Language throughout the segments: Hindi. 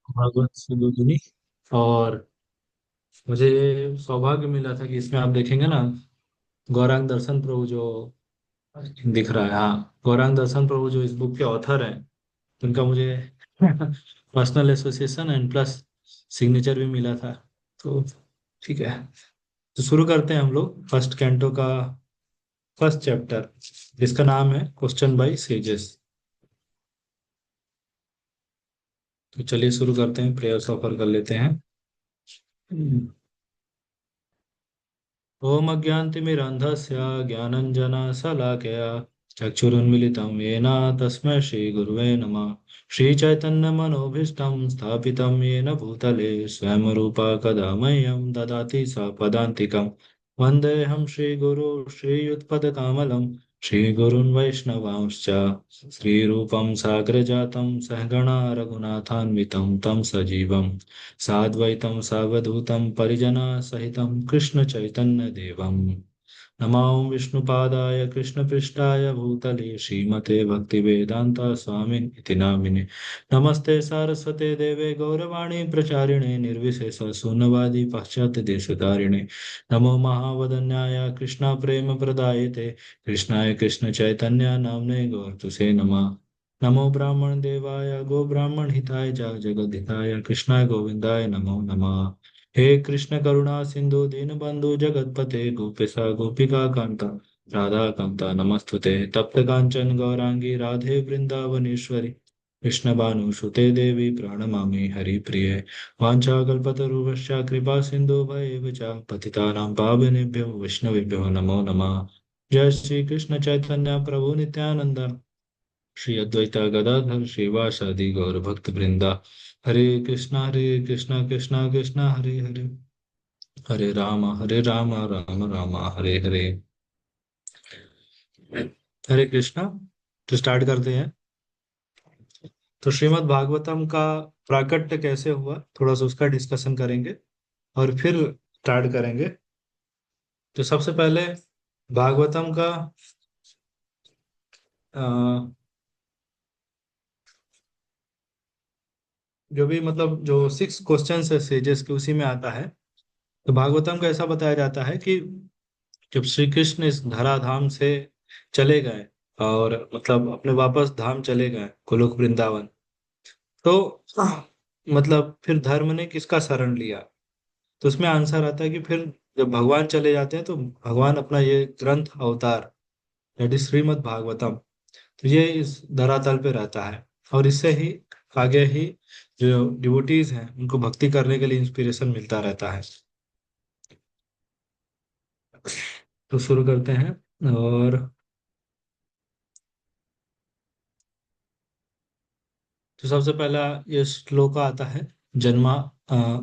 भागवत सुदुदुनी। और मुझे ये सौभाग्य मिला था कि इसमें आप देखेंगे ना, गौरांग दर्शन प्रभु जो दिख रहा है, हाँ, गौरांग दर्शन प्रभु जो इस बुक के ऑथर हैं, उनका मुझे personal association and plus signature भी मिला था। तो ठीक है, तो शुरू करते हैं हम लोग फर्स्ट कैंटो का फर्स्ट चैप्टर, जिसका नाम है क्वेश्चन बाय सेजेस। तो चलिए शुरू करते हैं, प्रेयर्स ऑफर कर लेते हैं। ओम अज्ञानतिमिरन्धस्य ज्ञानञ्जनशलाकया चक्षुरुन्मीलितं येन तस्मै श्रीगुरुवे नमः। श्रीचैतन्यमनोभीष्टं स्थापितं येन भूतले स्वयं रूपा कदा मह्यं ददाति स पदान्तिकं। वन्देऽहं श्रीगुरो श्रीयुत्पदकमलं श्रीगुरून् वैष्णवांश्च श्रीरूपं साग्रजातं सहगणा रघुनाथान्वितं तं सजीवम् साद्वैतं सावधूतं परिजनसहितं कृष्णचैतन्यदेवं नमो विष्णुपादाय कृष्णपृष्ठाय भूतले श्रीमते भक्तिवेदान्ता स्वामिन् इति नामिने। नमस्ते सारस्वते देवे गौरवाणी प्रचारिणे निर्विशेष शून्यवादी पाश्चात्य देशधारिणे। नमो महावदन्याय कृष्ण प्रेम प्रदायते कृष्णाय कृष्ण चैतन्य नामने गौरतुसे नमः। नमो ब्राह्मण देवाय गो ब्राह्मण हिताय च जगद हिताय कृष्णाय गोविंदाय नमो नमः। हे कृष्ण करुणा सिंधु दीनबंधु जगतपते गोपेशा गोपिका कांता राधा कांता नमस्तुते। तप्त कांचन गौरांगी राधे वृंदावनेश्वरी कृष्ण भानुसुते देवी प्रणमामि हरिप्रिये। वाञ्छाकल्पतरुभ्यश्च कृपा सिन्धु भवेव च पतितानां पावनेभ्यो वैष्णवेभ्यो नमो नमः। जय श्री कृष्ण चैतन्य प्रभु नित्यानंद श्री अद्वैता गदाधर श्रीवासादि गौर भक्त वृंदा। हरे कृष्णा कृष्णा कृष्णा हरे हरे, हरे राम राम राम हरे हरे। हरे कृष्णा। तो स्टार्ट करते हैं। तो श्रीमद् भागवतम का प्राकट्य कैसे हुआ, थोड़ा सा उसका डिस्कशन करेंगे और फिर स्टार्ट करेंगे। तो सबसे पहले भागवतम का अ, जो भी मतलब जो 6 क्वेश्चंस है सेजेस के, उसी में आता है। तो भागवतम का ऐसा बताया जाता है कि जब श्री कृष्ण इस धराधाम से चले गए और मतलब अपने वापस धाम चले गए गोलोक वृंदावन, तो मतलब फिर धर्म ने किसका शरण लिया। तो उसमें आंसर आता है कि फिर जब भगवान चले जाते हैं तो भगवान अपना ये ग्रंथ अवतार, दैट इज श्रीमद् भागवतम, तो ये इस धरातल पे रहता है। और इससे ही आगे ही जो डिवोटीज हैं उनको भक्ति करने के लिए इंस्पिरेशन मिलता रहता है। तो शुरू करते हैं। और तो सबसे पहला ये श्लोक आता है। जन्मा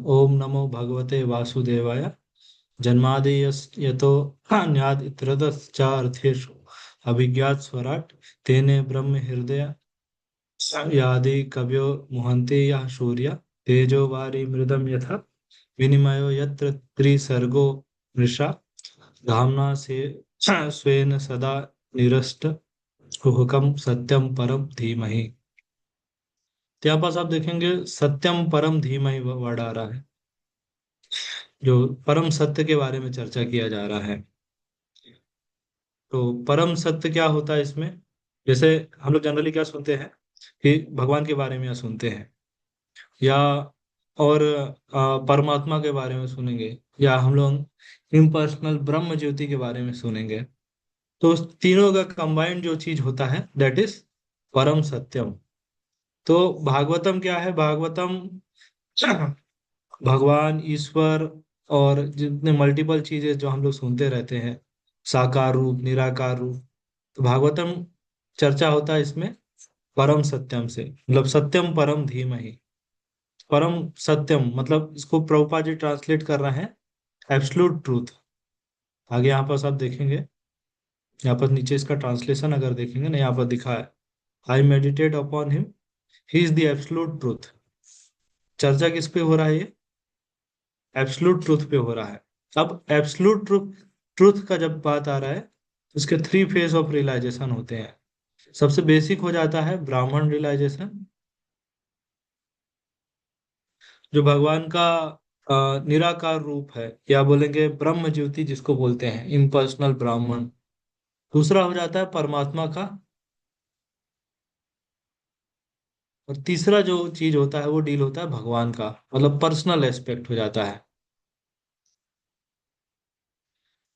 ओम नमो भगवते वासुदेवाय जन्मादि यतो न्याद इतरतश्चार्थेषु अभिज्ञात स्वराट तेने ब्रह्म हृदय यादि कवयो मुहन्ति यः सूर्य तेजो वारि मृदम यथा विनिमयो यत्र त्रिसर्गो मृषा धाम्ना से स्वेन सदा निरस्त कुहकम सत्यम परम धीमहि। तो यहाँ पास आप देखेंगे सत्यम परम धीमहि वर्ड आ रहा है, जो परम सत्य के बारे में चर्चा किया जा रहा है। तो परम सत्य क्या होता है इसमें, जैसे हम लोग जनरली क्या सुनते हैं कि भगवान के बारे में या सुनते हैं, या और परमात्मा के बारे में सुनेंगे, या हम लोग इम्पर्सनल ब्रह्म ज्योति के बारे में सुनेंगे। तो उस तीनों का कंबाइंड जो चीज होता है दैट इज परम सत्यम। तो भागवतम क्या है, भागवतम भगवान ईश्वर और जितने मल्टीपल चीजें जो हम लोग सुनते रहते हैं, साकार रूप निराकार रूप, तो भागवतम चर्चा होता है इसमें परम सत्यम से, मतलब सत्यम परम धीमहि। परम सत्यम मतलब इसको प्रभुपाद जी ट्रांसलेट कर रहे हैं एब्सोल्यूट ट्रूथ। आगे यहाँ पर आप देखेंगे, यहाँ पर नीचे इसका ट्रांसलेशन अगर देखेंगे ना, यहाँ पर दिखा है आई meditate upon him, he is the absolute truth. चर्चा किस पे हो रहा है, ये एब्सोल्यूट ट्रूथ पे हो रहा है। अब एब्सोल्यूट ट्रूथ ट्रूथ का जब बात आ रहा है तो इसके 3 फेज ऑफ रियलाइजेशन होते हैं। सबसे बेसिक हो जाता है ब्राह्मण रियलाइजेशन, जो भगवान का निराकार रूप है, या बोलेंगे ब्रह्म ज्योति जिसको बोलते हैं, इम्पर्सनल ब्राह्मण। दूसरा हो जाता है परमात्मा का। और तीसरा जो चीज होता है वो डील होता है भगवान का, मतलब पर्सनल एस्पेक्ट हो जाता है।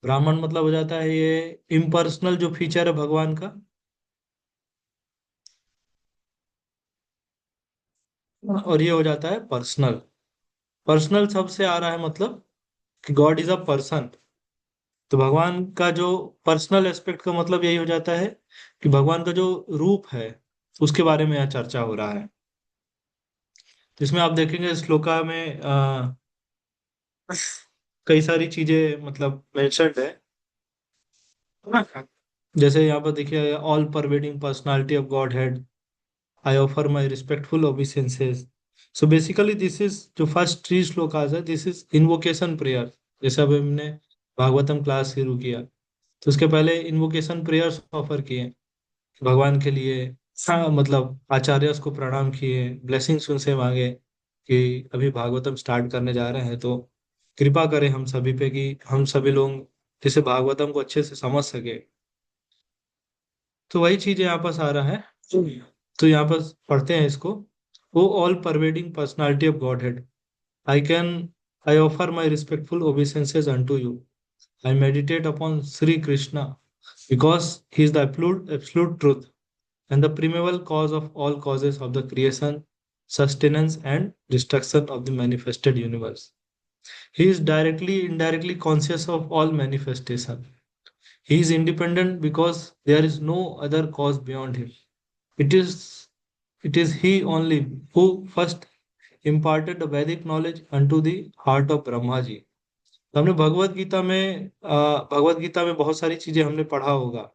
ब्राह्मण मतलब हो जाता है ये इम्पर्सनल जो फीचर है भगवान का। और ये हो जाता है पर्सनल। पर्सनल शब्द से आ रहा है मतलब कि गॉड इज अ पर्सन। तो भगवान का जो पर्सनल एस्पेक्ट का मतलब यही हो जाता है कि भगवान का जो रूप है उसके बारे में यहाँ चर्चा हो रहा है। तो इसमें आप देखेंगे श्लोका में कई सारी चीजें मतलब मेंशन्ड है। जैसे यहाँ पर देखिए, all pervading personality of Godhead, I offer my respectful obeisances. So basically this is जो फर्स्ट थ्री श्लोकास है, दिस इज इन्वोकेशन प्रेयर। जैसे अभी हमने भागवतम क्लास शुरू किया, तो उसके पहले इन्वोकेशन प्रेयर्स ऑफर किए भगवान के लिए। हाँ, मतलब आचार्य को प्रणाम किए, ब्लेसिंग्स उनसे मांगे कि अभी भागवतम स्टार्ट करने जा रहे हैं, तो कृपा करें हम सभी पे कि हम सभी लोग जैसे भागवतम को अच्छे से समझ सके। तो वही चीज यहाँ पर आ रहा है। तो यहाँ पर पढ़ते हैं इसको। वो all pervading personality of Godhead, I can I offer my respectful obeisances unto you. I meditate upon Shri Krishna because he is the absolute truth and the primeval cause of all causes of the creation, sustenance, and destruction of the manifested universe. He is directly, indirectly conscious of all manifestation. He is independent because there is no other cause beyond him. It is it is he only who first imparted the Vedic knowledge unto the heart of Brahma जी। तो हमने भगवत गीता में बहुत सारी चीजें हमने पढ़ा होगा।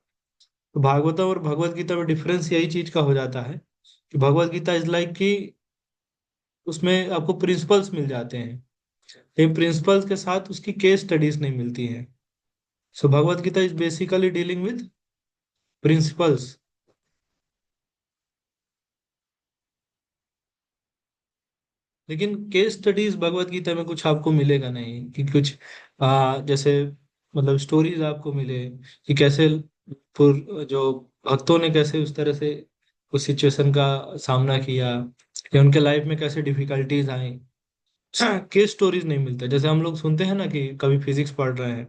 तो भागवतम और भगवत गीता में डिफरेंस यही चीज का हो जाता है कि भगवत गीता इज लाइक कि उसमें आपको प्रिंसिपल्स मिल जाते हैं, लेकिन प्रिंसिपल्स के साथ उसकी केस स्टडीज नहीं मिलती हैं। So Bhagavad Gita is basically dealing with principles. लेकिन केस स्टडीज भगवत गीता में कुछ आपको मिलेगा नहीं, कि कुछ जैसे मतलब स्टोरीज आपको मिले कि कैसे जो भक्तों ने कैसे उस तरह से उस सिचुएशन का सामना किया, या उनके लाइफ में कैसे डिफिकल्टीज आई। केस स्टोरीज नहीं मिलता। जैसे हम लोग सुनते हैं ना कि कभी फिजिक्स पढ़ रहे हैं,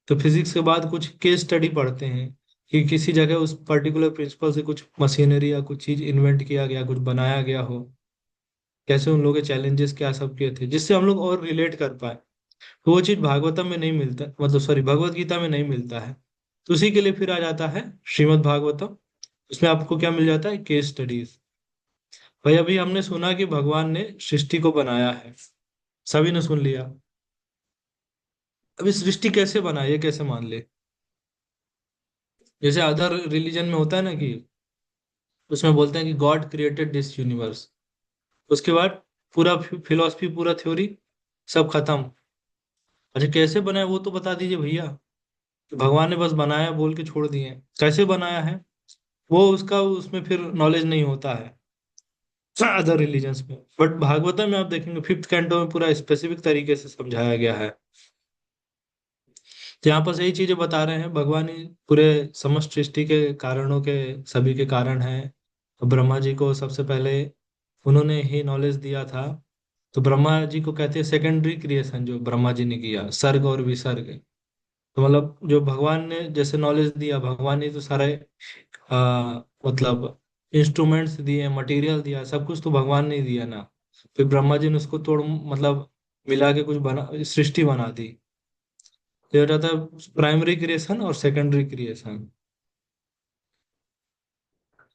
तो फिजिक्स के बाद कुछ केस स्टडी पढ़ते हैं कि किसी जगह उस पर्टिकुलर प्रिंसिपल से कुछ मशीनरी या कुछ चीज इन्वेंट किया गया, कुछ बनाया गया हो, कैसे उन लोगों के चैलेंजेस क्या सब के थे, जिससे हम लोग और रिलेट कर पाए। तो वो चीज भागवतम में नहीं मिलता, मतलब सॉरी भगवत गीता में नहीं मिलता है। तो उसी के लिए फिर आ जाता है श्रीमद् भागवतम। उसमें आपको क्या मिल जाता है? Case studies. भाई अभी हमने सुना कि भगवान ने सृष्टि को बनाया है, सभी ने सुन लिया। अभी सृष्टि कैसे बना ये कैसे मान ले? जैसे अदर रिलीजन में होता है ना कि उसमें बोलते हैं कि गॉड क्रिएटेड दिस यूनिवर्स, उसके बाद पूरा फिलोसफी पूरा थ्योरी सब खत्म। अच्छा कैसे बनाया वो तो बता दीजिए भैया। कि भगवान ने बस बनाया बोल के छोड़ दिए, कैसे बनाया है वो उसका उसमें फिर नॉलेज नहीं होता है अदर रिलीजन्स में। बट भागवतम में आप देखेंगे फिफ्थ कैंटो में पूरा स्पेसिफिक तरीके से समझाया गया है। तो यहाँ पर यही चीजें बता रहे हैं, भगवान ही पूरे समस्त सृष्टि के कारणों के सभी के कारण है। तो ब्रह्मा जी को सबसे पहले उन्होंने ही नॉलेज दिया था। तो ब्रह्मा जी को कहते हैं सेकेंडरी क्रिएशन, जो ब्रह्मा जी ने किया सर्ग और विसर्ग। तो मतलब जो भगवान ने जैसे नॉलेज दिया, भगवान ने तो सारे मतलब इंस्ट्रूमेंट्स दिए, मटेरियल दिया, सब कुछ तो भगवान ने ही दिया ना। फिर ब्रह्मा जी ने उसको तोड़ मतलब मिला के कुछ बना, सृष्टि बना दी। तो ये हो जाता है प्राइमरी क्रिएशन और सेकेंडरी क्रिएशन।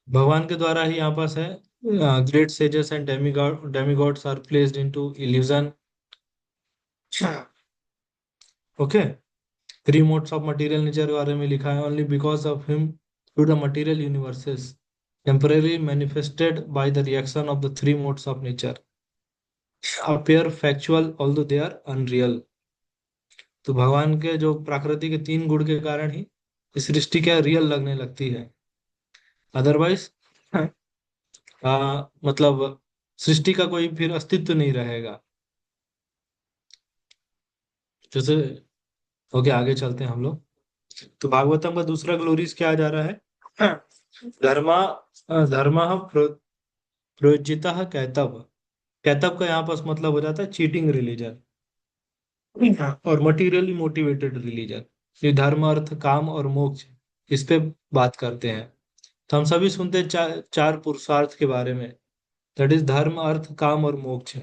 भगवान के द्वारा ही यहाँ पास है। Great sages and demigods are placed into illusion. Okay. Three modes of material nature के बारे में लिखा है, only because of him to the material universes temporarily manifested by the reaction of the three modes of nature appear factual although they are unreal। तो भगवान के जो प्रकृति के तीन गुण के कारण ही इस सृष्टि क्या रियल लगने लगती है। अदरवाइज मतलब सृष्टि का कोई फिर अस्तित्व नहीं रहेगा। जैसे, ओके आगे चलते हैं हम लोग। तो भागवतम का दूसरा ग्लोरीज क्या आ जा रहा है? धर्मा धर्म प्रोज्जिता कैतव। कैतव का यहाँ पास मतलब हो जाता है चीटिंग रिलीजन और मटेरियली मोटिवेटेड रिलीजन। ये धर्म अर्थ काम और मोक्ष, इस पे बात करते हैं। तो हम सभी सुनते हैं चार पुरुषार्थ के बारे में, दैट इज धर्म अर्थ काम और मोक्ष।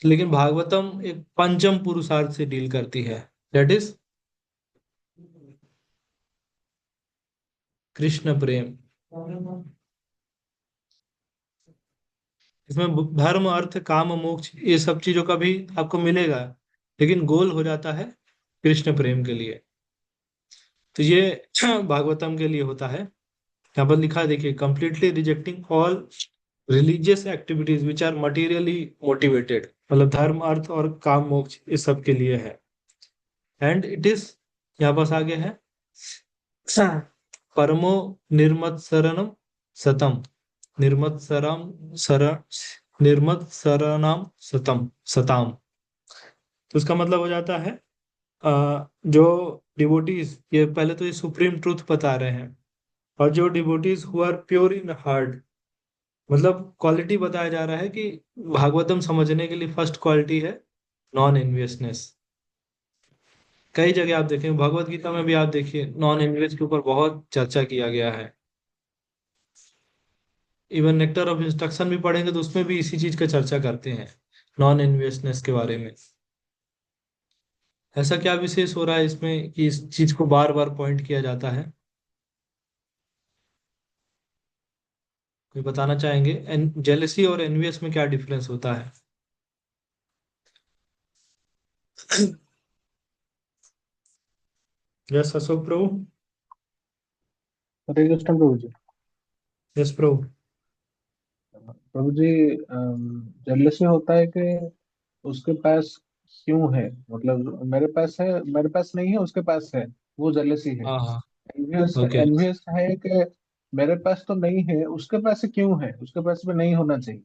लेकिन भागवतम एक पंचम पुरुषार्थ से डील करती है, दैट इज कृष्ण प्रेम। इसमें धर्म अर्थ काम मोक्ष ये सब चीजों का भी आपको मिलेगा, लेकिन गोल हो जाता है कृष्ण प्रेम के लिए। तो ये भागवतम के लिए होता है। यहाँ पर लिखा है देखिए, completely rejecting all religious activities which are materially motivated, मतलब धर्म अर्थ और काम मोक्ष इस सब के लिए है। एंड इट इज, यहाँ पास आगे है, परमो निर्मत्सरणम सतम, निर्मत्सरम सर निर्मत्सरणम सतम सताम। तो उसका मतलब हो जाता है जो डिवोटीज, ये पहले तो ये सुप्रीम ट्रूथ बता रहे हैं, और जो devotees who are pure in heart, मतलब क्वालिटी बताया जा रहा है कि भागवतम समझने के लिए फर्स्ट क्वालिटी है नॉन एनवियसनेस। कई जगह आप देखें, भगवत गीता में भी आप देखिए नॉन एनवियस के ऊपर बहुत चर्चा किया गया है। इवन नेक्टर ऑफ इंस्ट्रक्शन भी पढ़ेंगे तो उसमें भी इसी चीज का चर्चा करते हैं, नॉन एनवियसनेस के बारे में। ऐसा क्या विशेष हो रहा है इसमें कि इस चीज को बार बार पॉइंट किया जाता है? कोई बताना चाहेंगे? जेलसी और एनवियस में क्या डिफरेंस होता है? यस अशोक प्रभु। हरे कृष्ण प्रभु जी। यस प्रभु। प्रभु जी, जल्दी से होता है कि उसके पास क्यों है, मतलब मेरे पास है, मेरे पास नहीं है, उसके पास है, वो जेलेसी है। हाँ हाँ। Envious okay. एनवियस है कि मेरे पास तो नहीं है, उसके पास क्यों है, उसके पास में नहीं होना चाहिए।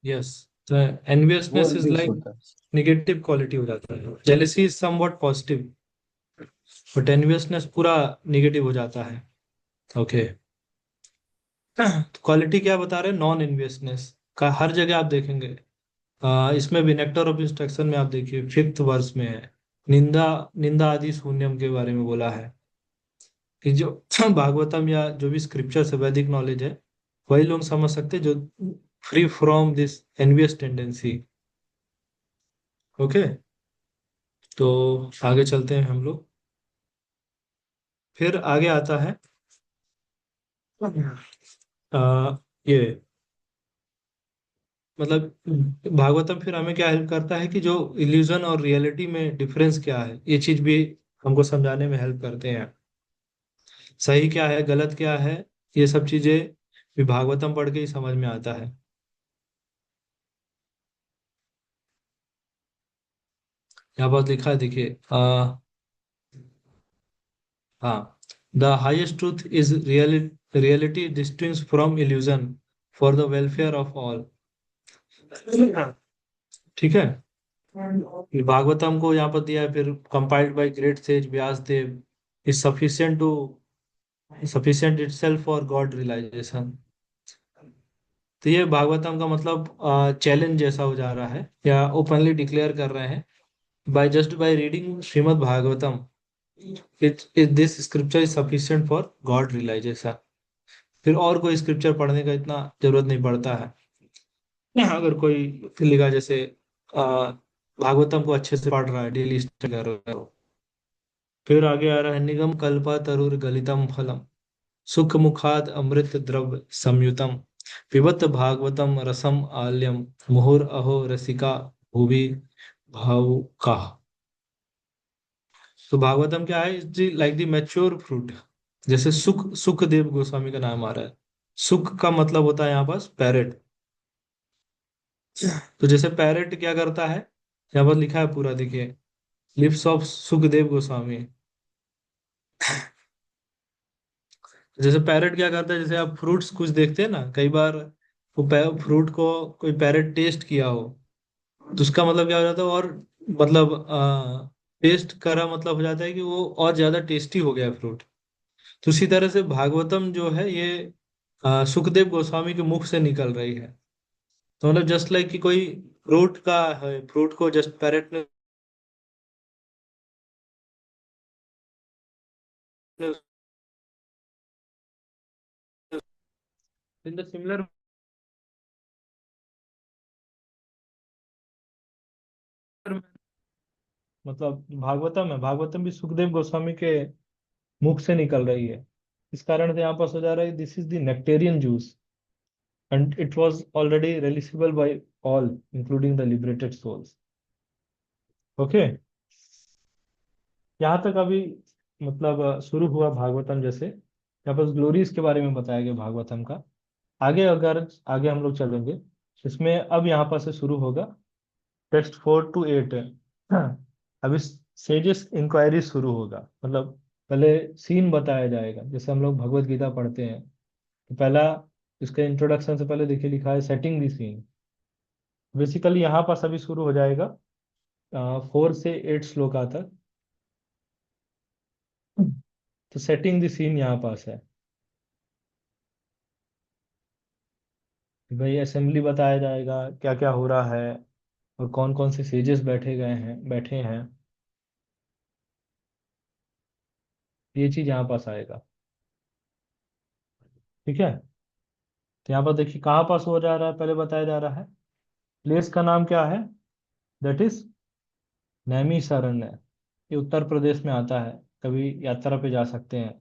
यस। तो वो एनवियसनेस इज एनवियस लाइक होता है। निगेटिव क्वालिटी हो जाता है, jealousy is somewhat positive, but enviousness पूरा निगेटिव हो जाता है। ओके। तो क्वालिटी क्या बता रहे हैं? नॉन एनवियसनेस का हर जगह आप देखेंगे। इसमें भी नेक्टर ऑफ इंस्ट्रक्शन में आप देखिए, फिफ्थ वर्स में है, निंदा निंदा आदि शून्यम के बारे में बोला है कि जो भागवतम या जो भी स्क्रिप्चर से वैदिक नॉलेज है, वही लोग समझ सकते हैं जो free from this envious tendency. Okay. तो आगे चलते हैं हम लोग। फिर आगे आता है ये, मतलब भागवतम फिर हमें क्या हेल्प करता है कि जो इल्यूजन और रियलिटी में डिफरेंस क्या है, ये चीज भी हमको समझाने में हेल्प करते हैं। सही क्या है, गलत क्या है, ये सब चीजें भी भागवतम पढ़ के ही समझ में आता है। यहाँ पर लिखा है देखिए, हाँ, the highest truth is reality distinct from illusion for the welfare of all. ठीक है। ये भागवतम को यहाँ पर दिया है, फिर compiled by great sage Vyas Dev, is sufficient itself for God realization. तो ये भागवतम का मतलब चैलेंज जैसा हो जा रहा है, या ओपनली डिक्लेयर कर रहे हैं, by just by reading Shrimad Bhagavatam it this scripture is sufficient for God realization. फिर और कोई स्क्रिप्चर पढ़ने का इतना जरूरत नहीं पड़ता है। अगर कोई लिखा जैसे भागवतम को अच्छे से पढ़ रहा है, डेली स्टडी कर रहा है। फिर आगे आ रहा है, निगम कल्पा तरुर गलितम फलम सुख मुखाद अमृत द्रव संयुतम पिबत भागवतम रसम आल्यम मुहुर अहो रसिका भुवि भावुका। तो भागवतम क्या है? Is like the mature fruit. जैसे सुखदेव गोस्वामी का नाम आ रहा है, सुख का मतलब होता है यहाँ पास पैरेट। तो जैसे पैरेट क्या करता है, यहाँ पर लिखा है पूरा देखिए, लिप्स ऑफ सुखदेव गोस्वामी। जैसे पैरेट क्या करता है, जैसे आप फ्रूट्स कुछ देखते हैं ना, कई बार वो फ्रूट को कोई पैरेट टेस्ट किया हो, तो उसका मतलब क्या हो जाता है, और मतलब टेस्ट करा मतलब हो जाता है कि वो और ज्यादा टेस्टी हो गया फ्रूट। तो उसी तरह से भागवतम जो है ये सुखदेव गोस्वामी के मुख से निकल रही है। तो मतलब जस्ट लाइक कि कोई फ्रूट का है, फ्रूट को जस्ट पैरेट ने इन द सिमिलर, मतलब भागवतम है, भागवतम भी सुखदेव गोस्वामी के मुख से निकल रही है। इस कारण से यहाँ पर हो जा रहा है, this is the nectarean juice and it was already relishable by all including the liberated souls. Okay, यहाँ तक अभी मतलब शुरू हुआ भागवतम। जैसे यहाँ पर ग्लोरीज के बारे में बताया गया भागवतम का। आगे अगर आगे हम लोग चलेंगे, इसमें अब यहाँ पर से शुरू होगा टेक्स्ट 4 to 8 है। अभी सेजेस इंक्वायरी शुरू होगा, मतलब पहले सीन बताया जाएगा। जैसे हम लोग भगवत गीता पढ़ते हैं तो पहला, इसका इंट्रोडक्शन से पहले देखिए लिखा है सेटिंग द सीन। बेसिकली यहाँ पर अभी शुरू हो जाएगा 4 से 8 श्लोका तक। तो सेटिंग द सीन यहाँ पास है कि भाई असेंबली बताया जाएगा क्या क्या हो रहा है, और कौन कौन से सेजेस बैठे हैं। ये चीज यहाँ पास आएगा। ठीक है, तो यहाँ पर देखिए कहाँ पास हो जा रहा है, पहले बताया जा रहा है। प्लेस का नाम क्या है, दैट इज नैमिषारण्य। ये उत्तर प्रदेश में आता है, कभी यात्रा पे जा सकते हैं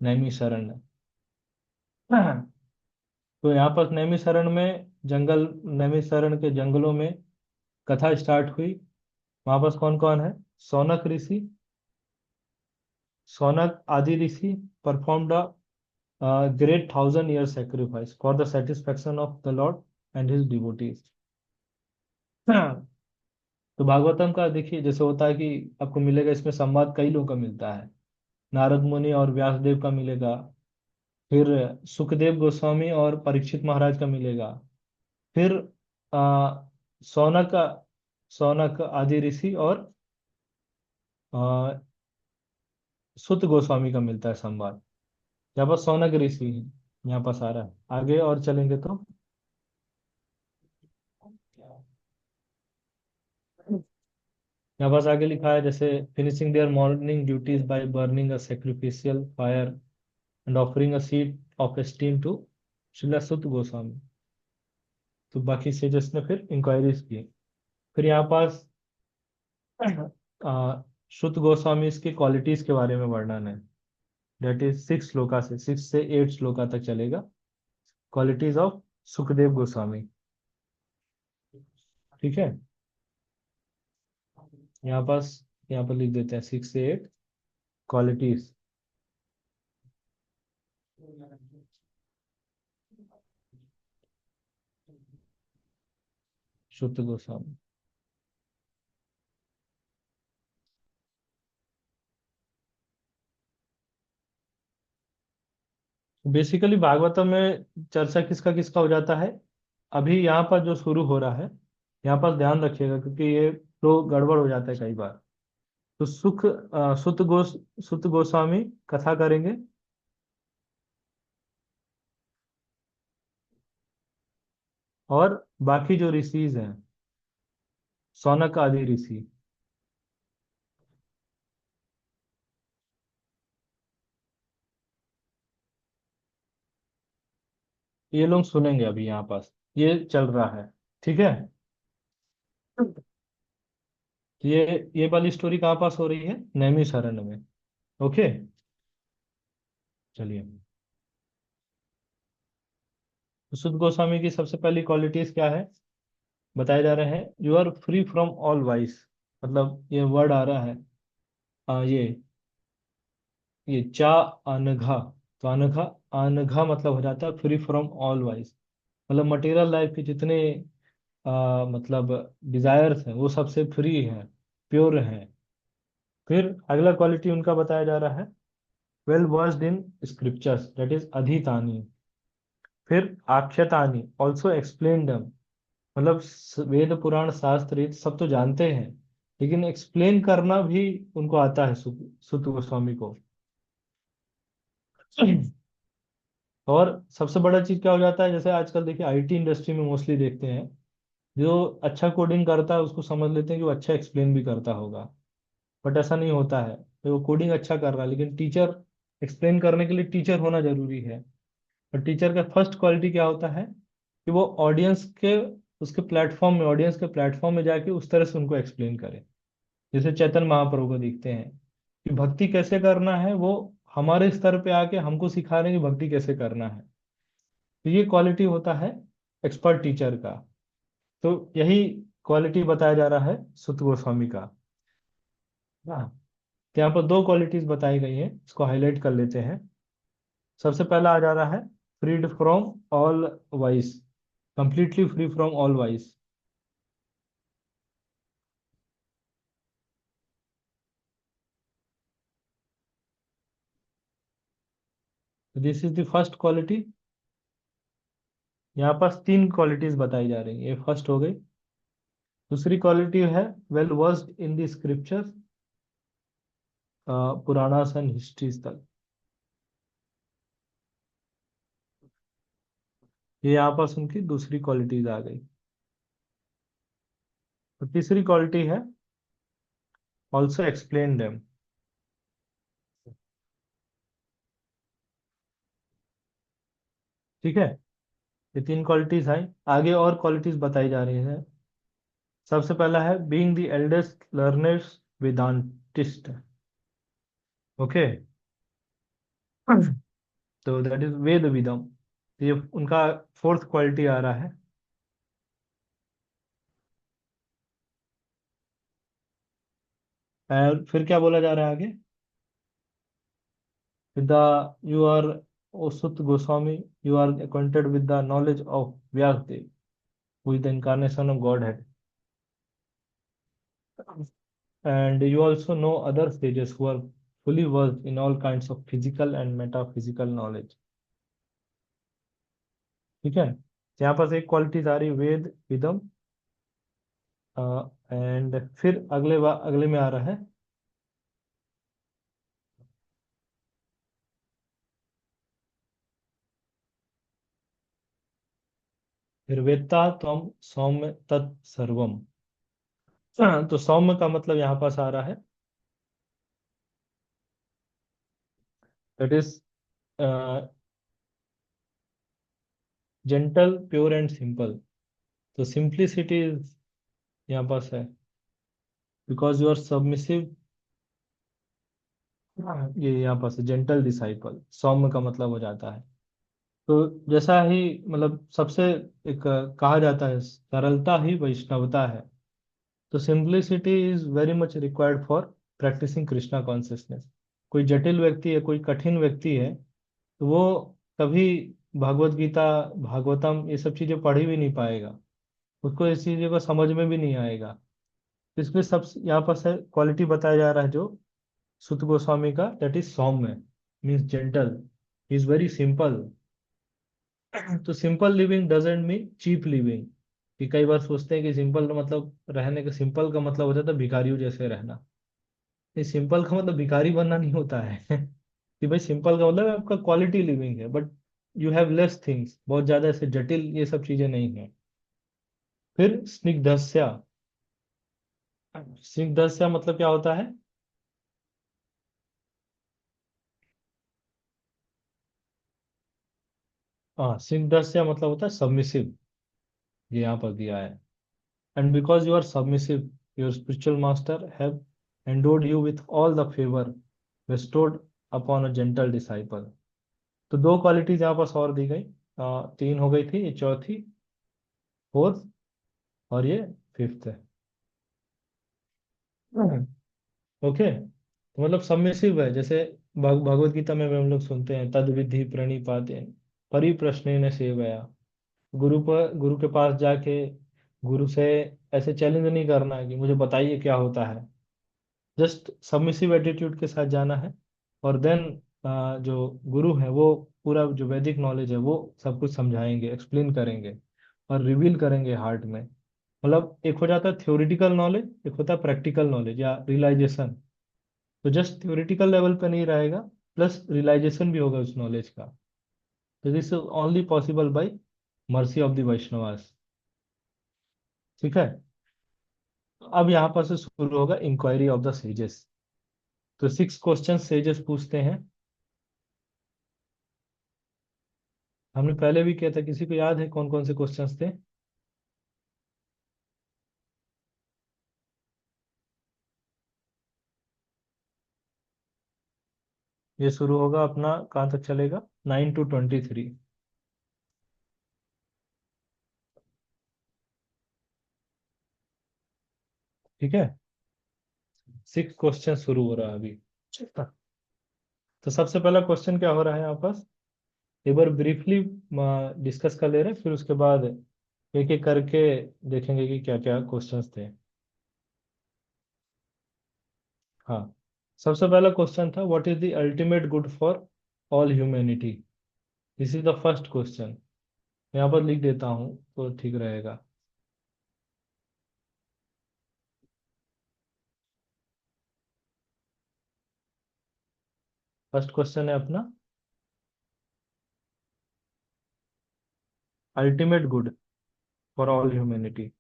नैमिषारण्य। तो यहाँ पर नैमिषारण्य में जंगल, नैमिषारण्य के जंगलों में कथा स्टार्ट हुई। वहां पर कौन कौन है, सौनक ऋषि, सौनक आदि ऋषि performed a great 1000 year sacrifice for the satisfaction of the Lord and his devotees। तो भागवतम का देखिए जैसे होता है कि आपको मिलेगा इसमें संवाद कई लोगों का मिलता है। नारद मुनि और व्यासदेव का मिलेगा, फिर सुखदेव गोस्वामी और परीक्षित महाराज का मिलेगा, फिर आ, सौनक सौनक आदि ऋषि और आ, सुत गोस्वामी का मिलता है संवाद। यहाँ पर सौनक ऋषि है, यहाँ पर सारा है। आगे और चलेंगे तो यहाँ पास आगे लिखा है जैसे finishing their morning duties by burning a sacrificial fire and offering a seat of esteem to Srila Suta Goswami. तो बाकी सेजस ने फिर इंक्वायरीज की। फिर यहाँ पास आ, सुत गोस्वामी इसकी क्वालिटीज के बारे में वर्णन है। दैट इज 6 श्लोका से 6 से 8 श्लोका तक चलेगा, क्वालिटीज ऑफ सुखदेव गोस्वामी। ठीक है, यहाँ पास यहाँ पर लिख देते हैं 6 से 8 क्वालिटीज शुद्ध गोस्वामी। बेसिकली भागवतम में चर्चा किसका किसका हो जाता है। अभी यहाँ पर जो शुरू हो रहा है, यहाँ पर ध्यान रखिएगा क्योंकि ये फ्लो गड़बड़ हो जाता है कई बार। तो सुत गोस्वामी कथा करेंगे, और बाकी जो ऋषिज हैं, सौनक आदि ऋषि, ये लोग सुनेंगे अभी यहाँ पास। ये चल रहा है। ठीक है, तो ये वाली स्टोरी कहाँ पास हो रही है, नैमिषारण्य में। ओके, चलिए। तो सुत गोस्वामी की सबसे पहली क्वालिटीज क्या है, बताया जा रहा है you are free from all vice. मतलब ये वर्ड आ रहा है, ये चा अनघा। तो अनघा, अनघा मतलब हो जाता है फ्री फ्रॉम ऑल वाइस। मतलब मटेरियल लाइफ के जितने मतलब डिजायर्स हैं वो सबसे फ्री हैं, प्योर हैं। फिर अगला क्वालिटी उनका बताया जा रहा है well versed in scriptures, that is अधितानी। फिर आख्यातानी ऑल्सो एक्सप्लेन दम, मतलब वेद पुराण शास्त्र ये सब तो जानते हैं, लेकिन एक्सप्लेन करना भी उनको आता है सुत गोस्वामी को। और सबसे बड़ा चीज क्या हो जाता है, जैसे आजकल देखिए आईटी इंडस्ट्री में मोस्टली देखते हैं, जो अच्छा कोडिंग करता है उसको समझ लेते हैं कि वो अच्छा एक्सप्लेन भी करता होगा, बट ऐसा नहीं होता है। तो वो कोडिंग अच्छा कर रहा है, लेकिन टीचर, एक्सप्लेन करने के लिए टीचर होना जरूरी है। और टीचर का फर्स्ट क्वालिटी क्या होता है कि वो ऑडियंस के, उसके प्लेटफॉर्म में, ऑडियंस के प्लेटफॉर्म में जाके उस तरह से उनको एक्सप्लेन करे। जैसे चैतन्य महाप्रभु को देखते हैं कि भक्ति कैसे करना है, वो हमारे स्तर पे आके हमको सिखा रहे हैं कि भक्ति कैसे करना है। तो ये क्वालिटी होता है एक्सपर्ट टीचर का। तो यही क्वालिटी बताया जा रहा है सुत गोस्वामी का। हाँ, तो यहाँ पर दो क्वालिटीज बताई गई हैं, इसको हाईलाइट कर लेते हैं। सबसे पहला आ जा रहा है freed from all vice, completely free from all vice. This is the first quality. यहाँ पास तीन क्वालिटीज बताई जा रही है, ये फर्स्ट हो गई। दूसरी क्वालिटी है well versed in the scriptures, Puranas and histories तक। ये यहाँ पास उनकी दूसरी क्वालिटीज आ गई। तो तीसरी क्वालिटी है ऑल्सो एक्सप्लेन देम। ठीक है, ये तीन क्वालिटीज आई। आगे और क्वालिटीज बताई जा रही हैं। सबसे पहला है being the eldest learners Vedantist. Okay, तो दैट इज वेद विदम। ये उनका फोर्थ क्वालिटी आ रहा है। और फिर क्या बोला जा रहा है आगे, with the you are, O Suta Goswami, you are acquainted with the knowledge of Vyasdev, who is the incarnation of Godhead, and you also know other sages who are fully versed in all kinds of physical and metaphysical knowledge। ठीक है, तो यहाँ पर एक क्वालिटी आ रही वेद विदम। एंड फिर अगले में आ रहा है फिर वेत्ता त्वम सौम्य तत्सर्वम। तो सौम्य का मतलब यहाँ पास आ रहा है, that is gentle pure and simple. तो सिंप्लिसिटी यहाँ पास है, बिकॉज यू आर सबमिसिव। ये यहाँ पास जेंटल डिसाइपल, सौम्य का मतलब हो जाता है। तो जैसा ही मतलब सबसे एक कहा जाता है सरलता ही वैष्णवता है। तो simplicity is very much required for practicing Krishna consciousness. कोई जटिल व्यक्ति है, कोई कठिन व्यक्ति है, तो वो कभी भगवत गीता, भागवतम ये सब चीजें पढ़ ही भी नहीं पाएगा, उसको इस चीजों को समझ में भी नहीं आएगा। तो इसलिए सब यहाँ पर से क्वालिटी बताया जा रहा है जो सुत गोस्वामी का, दैट इज सौम्य, means gentle, is very simple. तो simple living doesn't mean cheap living. कि कई बार सोचते हैं कि सिंपल का मतलब, रहने का सिंपल का मतलब होता था भिखारियों जैसे रहना। ये सिंपल का मतलब भिखारी बनना नहीं होता है। कि भाई सिंपल का मतलब आपका क्वालिटी लिविंग है, but you have less things, बहुत ज्यादा ऐसे जटिल ये सब चीजें नहीं है। फिर स्निग्धस्या। स्निग्धस्या मतलब क्या होता है, हाँ स्निग्धस्या मतलब होता है सबमिसिव, ये यहाँ पर दिया है। And because you are submissive, your spiritual master have endowed you with all the favor bestowed upon a gentle disciple। तो दो क्वालिटीज यहाँ पास और दी गई, तीन हो गई थी, ये चौथी, फोर्थ, और ये फिफ्थ है। ओके, तो मतलब सबमिसिव है। जैसे भगवत गीता में भी हम लोग सुनते हैं तद विधि प्रणिपाते परिप्रश्नेन सेवया। गुरु के पास जाके गुरु से ऐसे चैलेंज नहीं करना है कि मुझे बताइए क्या होता है, जस्ट सबमिसिव एटीट्यूड के साथ जाना है। और देन जो गुरु है वो पूरा जो वैदिक नॉलेज है वो सब कुछ समझाएंगे, एक्सप्लेन करेंगे और रिवील करेंगे हार्ट में। मतलब एक हो जाता है थ्योरेटिकल नॉलेज, एक होता है प्रैक्टिकल नॉलेज या रियलाइजेशन। तो जस्ट थ्योरेटिकल लेवल पे नहीं रहेगा, प्लस रियलाइजेशन भी होगा उस नॉलेज का। तो this is only possible by mercy of the Vaishnavas. ठीक है। तो अब यहाँ पर से शुरू होगा इंक्वायरी ऑफ द सेजेस। तो 6 क्वेश्चन सेजेस पूछते हैं। हमने पहले भी किया था, किसी को याद है कौन कौन से क्वेश्चंस थे? ये शुरू होगा अपना, कहाँ तक चलेगा? 9 to 23। ठीक है। 6 क्वेश्चन शुरू हो रहा है अभी। तो सबसे पहला क्वेश्चन क्या हो रहा है यहाँ पास, एक बार ब्रीफली डिस्कस कर ले रहे हैं, फिर उसके बाद एक एक करके देखेंगे कि क्या क्या क्वेश्चंस थे। हाँ। सबसे पहला क्वेश्चन था, what is the ultimate good for all humanity? This is the first question. यहाँ पर लिख देता हूँ तो ठीक रहेगा। फर्स्ट क्वेश्चन है अपना, ultimate good for all humanity.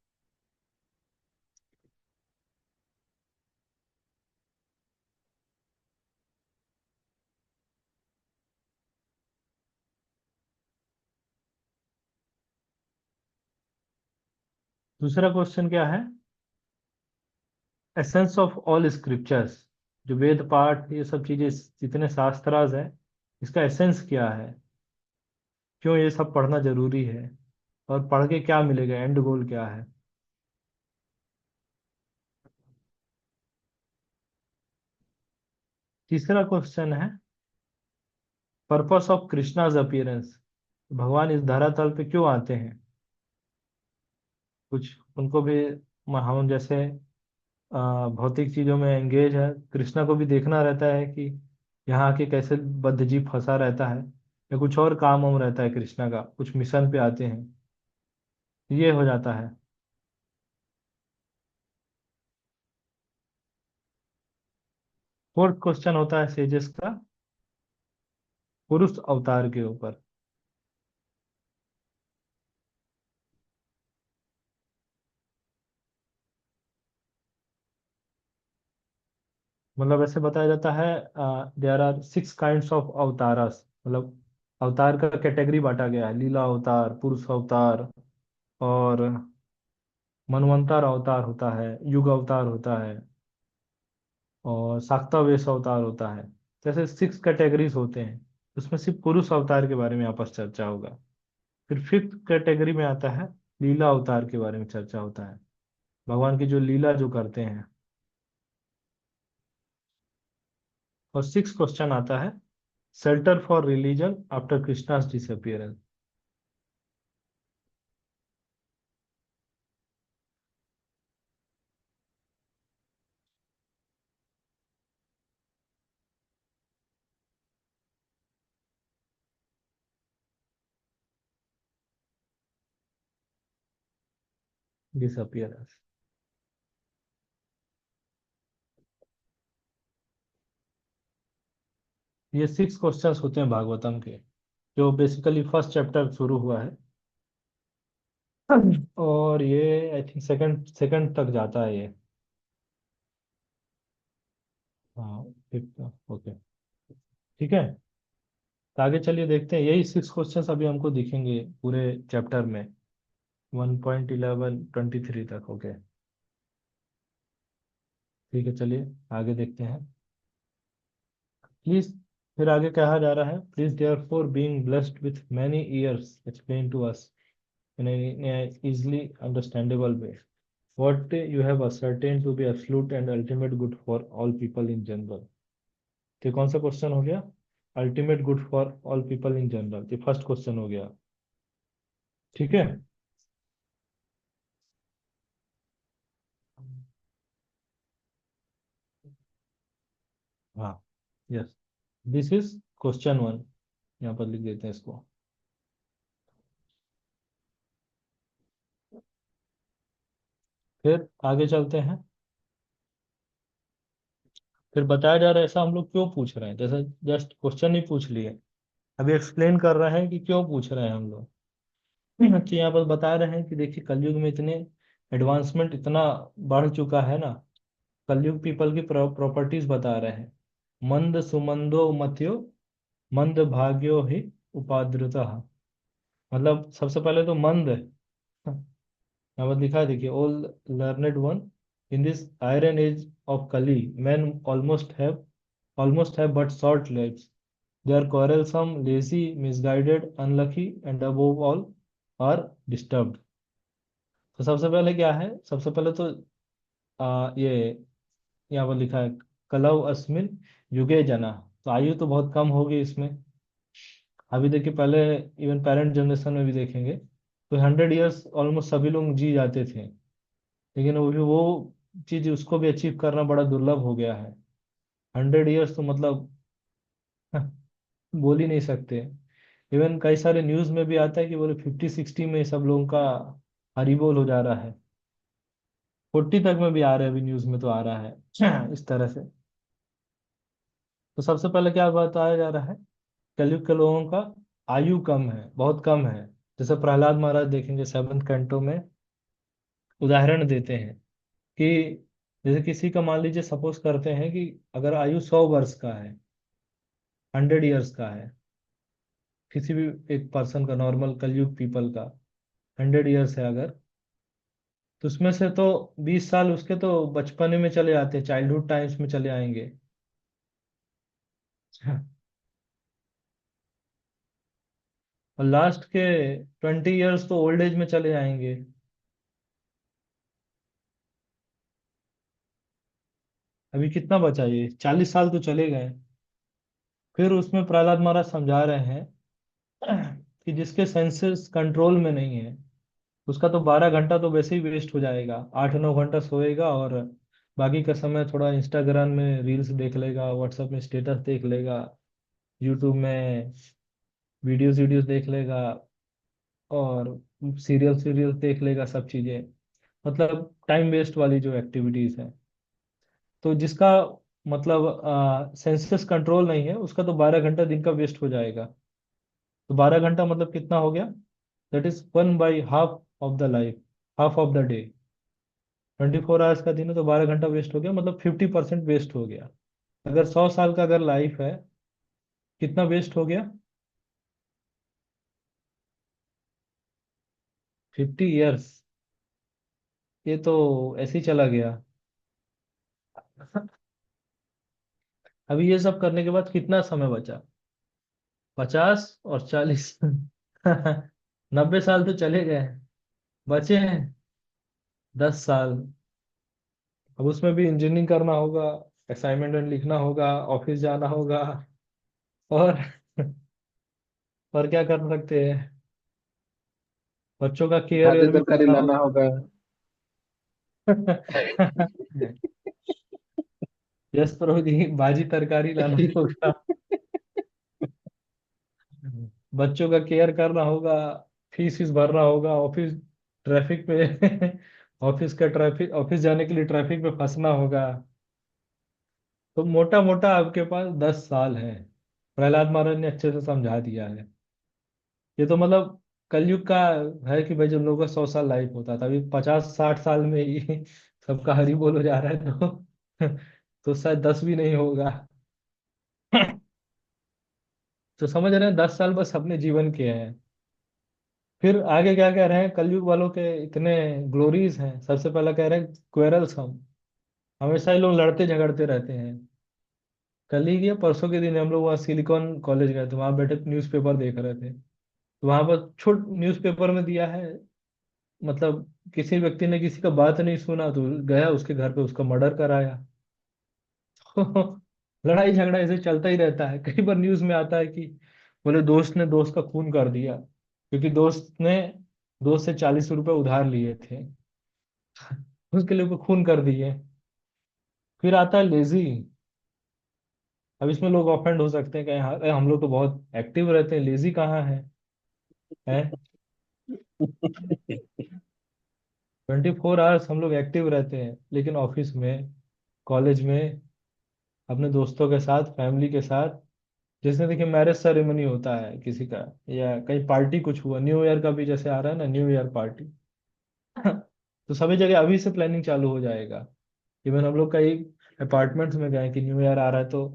दूसरा क्वेश्चन क्या है, एसेंस ऑफ ऑल स्क्रिप्चर्स। जो वेद पाठ ये सब चीजें, जितने शास्त्रार्थ हैं, इसका एसेंस क्या है? क्यों ये सब पढ़ना जरूरी है? और पढ़ के क्या मिलेगा, एंड गोल क्या है? तीसरा क्वेश्चन है, पर्पस ऑफ कृष्णाज अपीयरेंस। भगवान इस धरातल पे क्यों आते हैं? कुछ उनको भी, हम जैसे भौतिक चीजों में एंगेज है, कृष्णा को भी देखना रहता है कि यहाँ के कैसे बद्ध जीव फंसा रहता है, या कुछ और काम वाम रहता है कृष्णा का, कुछ मिशन पे आते हैं, ये हो जाता है। फोर्थ क्वेश्चन होता है सेजेस का, पुरुष अवतार के ऊपर। मतलब ऐसे बताया जाता है, देयर आर 6 काइंड्स ऑफ अवतारस। मतलब अवतार का कैटेगरी बांटा गया है, लीला अवतार, पुरुष अवतार, और मनवंतर अवतार होता है, युग अवतार होता है, और शाक्तावेश अवतार होता है। जैसे 6 कैटेगरीज होते हैं, उसमें सिर्फ पुरुष अवतार के बारे में आपस चर्चा होगा। फिर फिफ्थ कैटेगरी में आता है, लीला अवतार के बारे में चर्चा होता है, भगवान की जो लीला जो करते हैं। और सिक्स क्वेश्चन आता है, shelter for religion after Krishna's disappearance. Disappearance. ये 6 क्वेश्चंस होते हैं भागवतम के, जो बेसिकली फर्स्ट चैप्टर शुरू हुआ है। और ये आई थिंक सेकंड सेकंड तक जाता है ये। हाँ, फिफ्थ। ओके। ठीक है। तो आगे चलिए देखते हैं, यही 6 क्वेश्चंस अभी हमको दिखेंगे पूरे चैप्टर में, 1.11 23 तक। ओके। ठीक है, चलिए आगे देखते हैं। प्लीज, फिर आगे कहा जा रहा है, please there for being blessed with many years explain to us in an easily understandable way what you have ascertained to be absolute and ultimate good for all people in general। तो कौन सा क्वेश्चन हो गया? Ultimate good for all people in general, ये फर्स्ट क्वेश्चन हो गया। ठीक है। हाँ। यस। This is question 1। यहाँ पर लिख देते हैं इसको। फिर आगे चलते हैं। फिर बताया जा रहा है ऐसा हम लोग क्यों पूछ रहे हैं, जैसे जस्ट क्वेश्चन ही पूछ लिए, अभी एक्सप्लेन कर रहे हैं कि क्यों पूछ रहे हैं हम लोग। तो यहाँ पर बता रहे हैं कि देखिए कलयुग में इतने एडवांसमेंट इतना बढ़ चुका है ना। कलयुग पीपल की प्रॉपर्टीज बता रहे हैं। मंद सुमंदो मत्यो, मंद भाग्यो ही उपाद्रुतः। मतलब सबसे पहले तो मंद, यहाँ पर लिखा है देखिए, all learned one, in this iron age of Kali man almost have but short lives. They are quarrelsome, lazy, misguided, unlucky, and above all are disturbed. तो सबसे पहले क्या है, सबसे पहले तो ये यहाँ पर लिखा है कलौ अस्मिन युगे जना। तो आयु तो बहुत कम होगी इसमें। अभी देखिए पहले इवन पेरेंट जनरेशन में भी देखेंगे तो 100 years ऑलमोस्ट सभी लोग जी जाते थे, लेकिन वो चीज उसको भी अचीव करना बड़ा दुर्लभ हो गया है। 100 years तो मतलब बोल ही नहीं सकते। इवन कई सारे न्यूज में भी आता है कि बोले 50-60 में सब लोगों का हरी बोल हो जा रहा है। 40 तक में भी आ रहा है, अभी न्यूज में तो आ रहा है इस तरह से। तो सबसे पहले क्या बताया जा रहा है, कलयुग के लोगों का आयु कम है, बहुत कम है। जैसे प्रहलाद महाराज देखेंगे 7th कैंटो में उदाहरण देते हैं कि जैसे किसी का मान लीजिए सपोज करते हैं कि अगर आयु 100 वर्ष का है, 100 years का है, किसी भी एक पर्सन का, नॉर्मल कलयुग पीपल का 100 years है अगर, तो उसमें से तो 20 साल उसके तो बचपने में चले जाते हैं, चाइल्डहुड टाइम्स में चले आएंगे। और लास्ट के 20 years तो ओल्ड एज में चले जाएंगे। अभी कितना बचा, ये 40 साल तो चले गए। फिर उसमें प्रहलाद महाराज समझा रहे हैं कि जिसके सेंसेस कंट्रोल में नहीं है उसका तो 12 घंटा तो वैसे ही वेस्ट हो जाएगा। 8-9 घंटा सोएगा और बाकी का समय थोड़ा इंस्टाग्राम में रील्स देख लेगा, व्हाट्सएप में स्टेटस देख लेगा, यूट्यूब में वीडियोस वीडियोस देख लेगा, और सीरियल सीरियल देख लेगा, सब चीजें, मतलब टाइम वेस्ट वाली जो एक्टिविटीज है। तो जिसका मतलब सेंसस कंट्रोल नहीं है उसका तो 12 घंटा दिन का वेस्ट हो जाएगा। तो 12 घंटा मतलब कितना हो गया, that is 1/2 of the life, half of the day. 24 hours का दिन है तो 12 घंटा वेस्ट हो गया, मतलब 50% वेस्ट हो गया। अगर 100 साल का अगर लाइफ है, कितना वेस्ट हो गया, 50 years। ये तो ऐसे ही चला गया। अभी ये सब करने के बाद कितना समय बचा, 50 और 40 90 साल तो चले गए, बचे हैं 10 साल। अब उसमें भी इंजीनियरिंग करना होगा, असाइनमेंट लिखना होगा, ऑफिस जाना होगा, और और क्या कर सकते हैं, बच्चों का केयर भाजी वेयर भी तरकारी करना लाना होगा। होगा। यस प्रभु जी, भाजी तरकारी लाना होगा, बच्चों का केयर करना होगा, फीस फीस भरना होगा, ऑफिस ट्रैफिक पे ऑफिस का ट्रैफिक, ऑफिस जाने के लिए ट्रैफिक में फंसना होगा। तो मोटा मोटा आपके पास 10 साल है। प्रहलाद महाराज ने अच्छे से समझा दिया है। ये तो मतलब कलयुग का है कि भाई जब लोगों का 100 साल लाइफ होता था, अभी 50-60 साल में ही सबका हरि बोल हो जा रहा है, तो शायद 10 भी नहीं होगा। तो समझ रहे हैं, 10 साल बस अपने जीवन के हैं। फिर आगे क्या कह रहे हैं, कलयुग वालों के इतने ग्लोरीज हैं। सबसे पहला कह रहे हैं क्वेरल्स, हम हमेशा ही लोग लड़ते झगड़ते रहते हैं। कल ही या परसों के दिन हम लोग वहाँ सिलिकॉन कॉलेज गए थे, वहां बैठे न्यूज़पेपर देख रहे थे। तो वहां पर छोट न्यूज़पेपर में दिया है, मतलब किसी व्यक्ति ने किसी का बात नहीं सुना तो गया उसके घर पे, उसका मर्डर कराया। लड़ाई झगड़ा ऐसे चलता ही रहता है। कई बार न्यूज में आता है कि बोले दोस्त ने दोस्त का खून कर दिया, क्योंकि दोस्त ने दोस्त से 40 रुपए उधार लिए थे, उसके लिए वो खून कर दिए। फिर आता है लेजी। अब इसमें लोग ऑफेंड हो सकते हैं कि हाँ, अरे हम लोग तो बहुत एक्टिव रहते हैं, लेजी कहाँ है 24 आवर्स हम लोग एक्टिव रहते हैं, लेकिन ऑफिस में, कॉलेज में, अपने दोस्तों के साथ, फैमिली के साथ, जैसे देखिए मैरिज सेरेमनी होता है किसी का, या कहीं पार्टी कुछ हुआ, न्यू ईयर का भी जैसे आ रहा है ना, न्यू ईयर पार्टी तो सभी जगह अभी से प्लानिंग चालू हो जाएगा। इवन हम लोग कई अपार्टमेंट्स में गए कि न्यू ईयर आ रहा है तो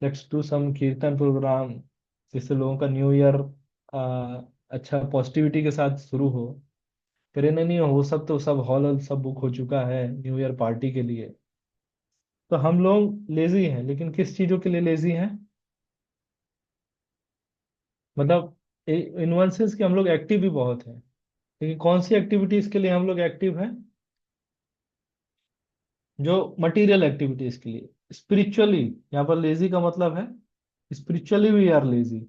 लेट्स डू सम कीर्तन प्रोग्राम, जिससे लोगों का न्यू ईयर अच्छा पॉजिटिविटी के साथ शुरू हो। फिर नहीं नहीं हो, सब तो सब हॉल सब बुक हो चुका है न्यू ईयर पार्टी के लिए। तो हम लोग लेजी हैं, लेकिन किस चीजों के लिए लेजी हैं? मतलब इन वन सेंस कि हम लोग एक्टिव भी बहुत हैं, लेकिन कौन सी एक्टिविटीज के लिए हम लोग एक्टिव हैं? जो मटेरियल एक्टिविटीज के लिए। स्पिरिचुअली, यहाँ पर लेजी का मतलब है स्पिरिचुअली वी आर लेजी।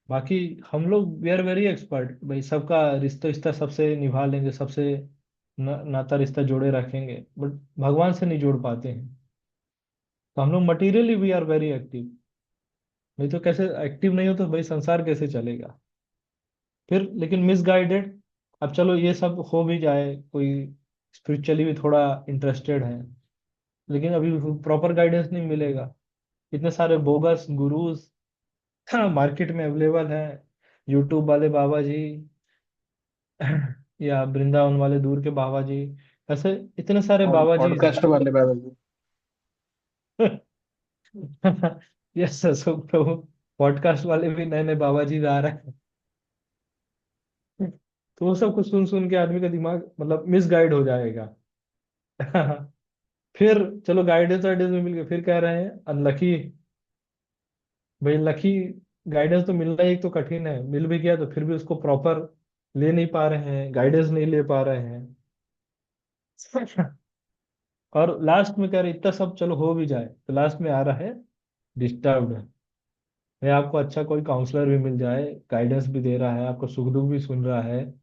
बाकी हम लोग वी आर वेरी एक्सपर्ट भाई, सबका रिश्ता रिश्ता सबसे निभा लेंगे, सबसे नाता रिश्ता जोड़े रखेंगे, बट भगवान से नहीं जोड़ पाते हैं। तो हम लोग materially we are very active. नहीं तो कैसे एक्टिव नहीं हो तो भाई संसार कैसे चलेगा? फिर लेकिन मिसगाइडेड। अब चलो ये सब हो भी जाए, कोई स्पिरिचुअली भी थोड़ा इंटरेस्टेड है, लेकिन अभी प्रॉपर गाइडेंस नहीं मिलेगा। इतने सारे बोगस गुरुज मार्केट में अवेलेबल है, यूट्यूब वाले बाबा जी या वृंदावन वाले दूर के बाबा जी, ऐसे इतने सारे और बाबा जी हैं। पॉडकास्ट वाले बाबा जी। यस अशोक प्रभु, पॉडकास्ट वाले भी नए नए बाबा जी आ रहे हैं। तो वो सब कुछ सुन सुन के आदमी का दिमाग मतलब मिसगाइड हो जाएगा। फिर चलो गाइडेंस वाइडेंस में मिल गए, फिर कह रहे हैं अनलकी। भाई लकी गाइडेंस तो मिलना ही तो कठिन है, मिल भी गया तो फिर भी उसको प्रॉपर ले नहीं पा रहे हैं, गाइडेंस नहीं ले पा रहे हैं। और लास्ट में कह रहे इतना सब चलो हो भी जाए तो लास्ट में आ रहा है डिस्टर्ब्ड। है आपको अच्छा कोई काउंसलर भी मिल जाए, गाइडेंस भी दे रहा है, आपको सुख दुख भी सुन रहा है,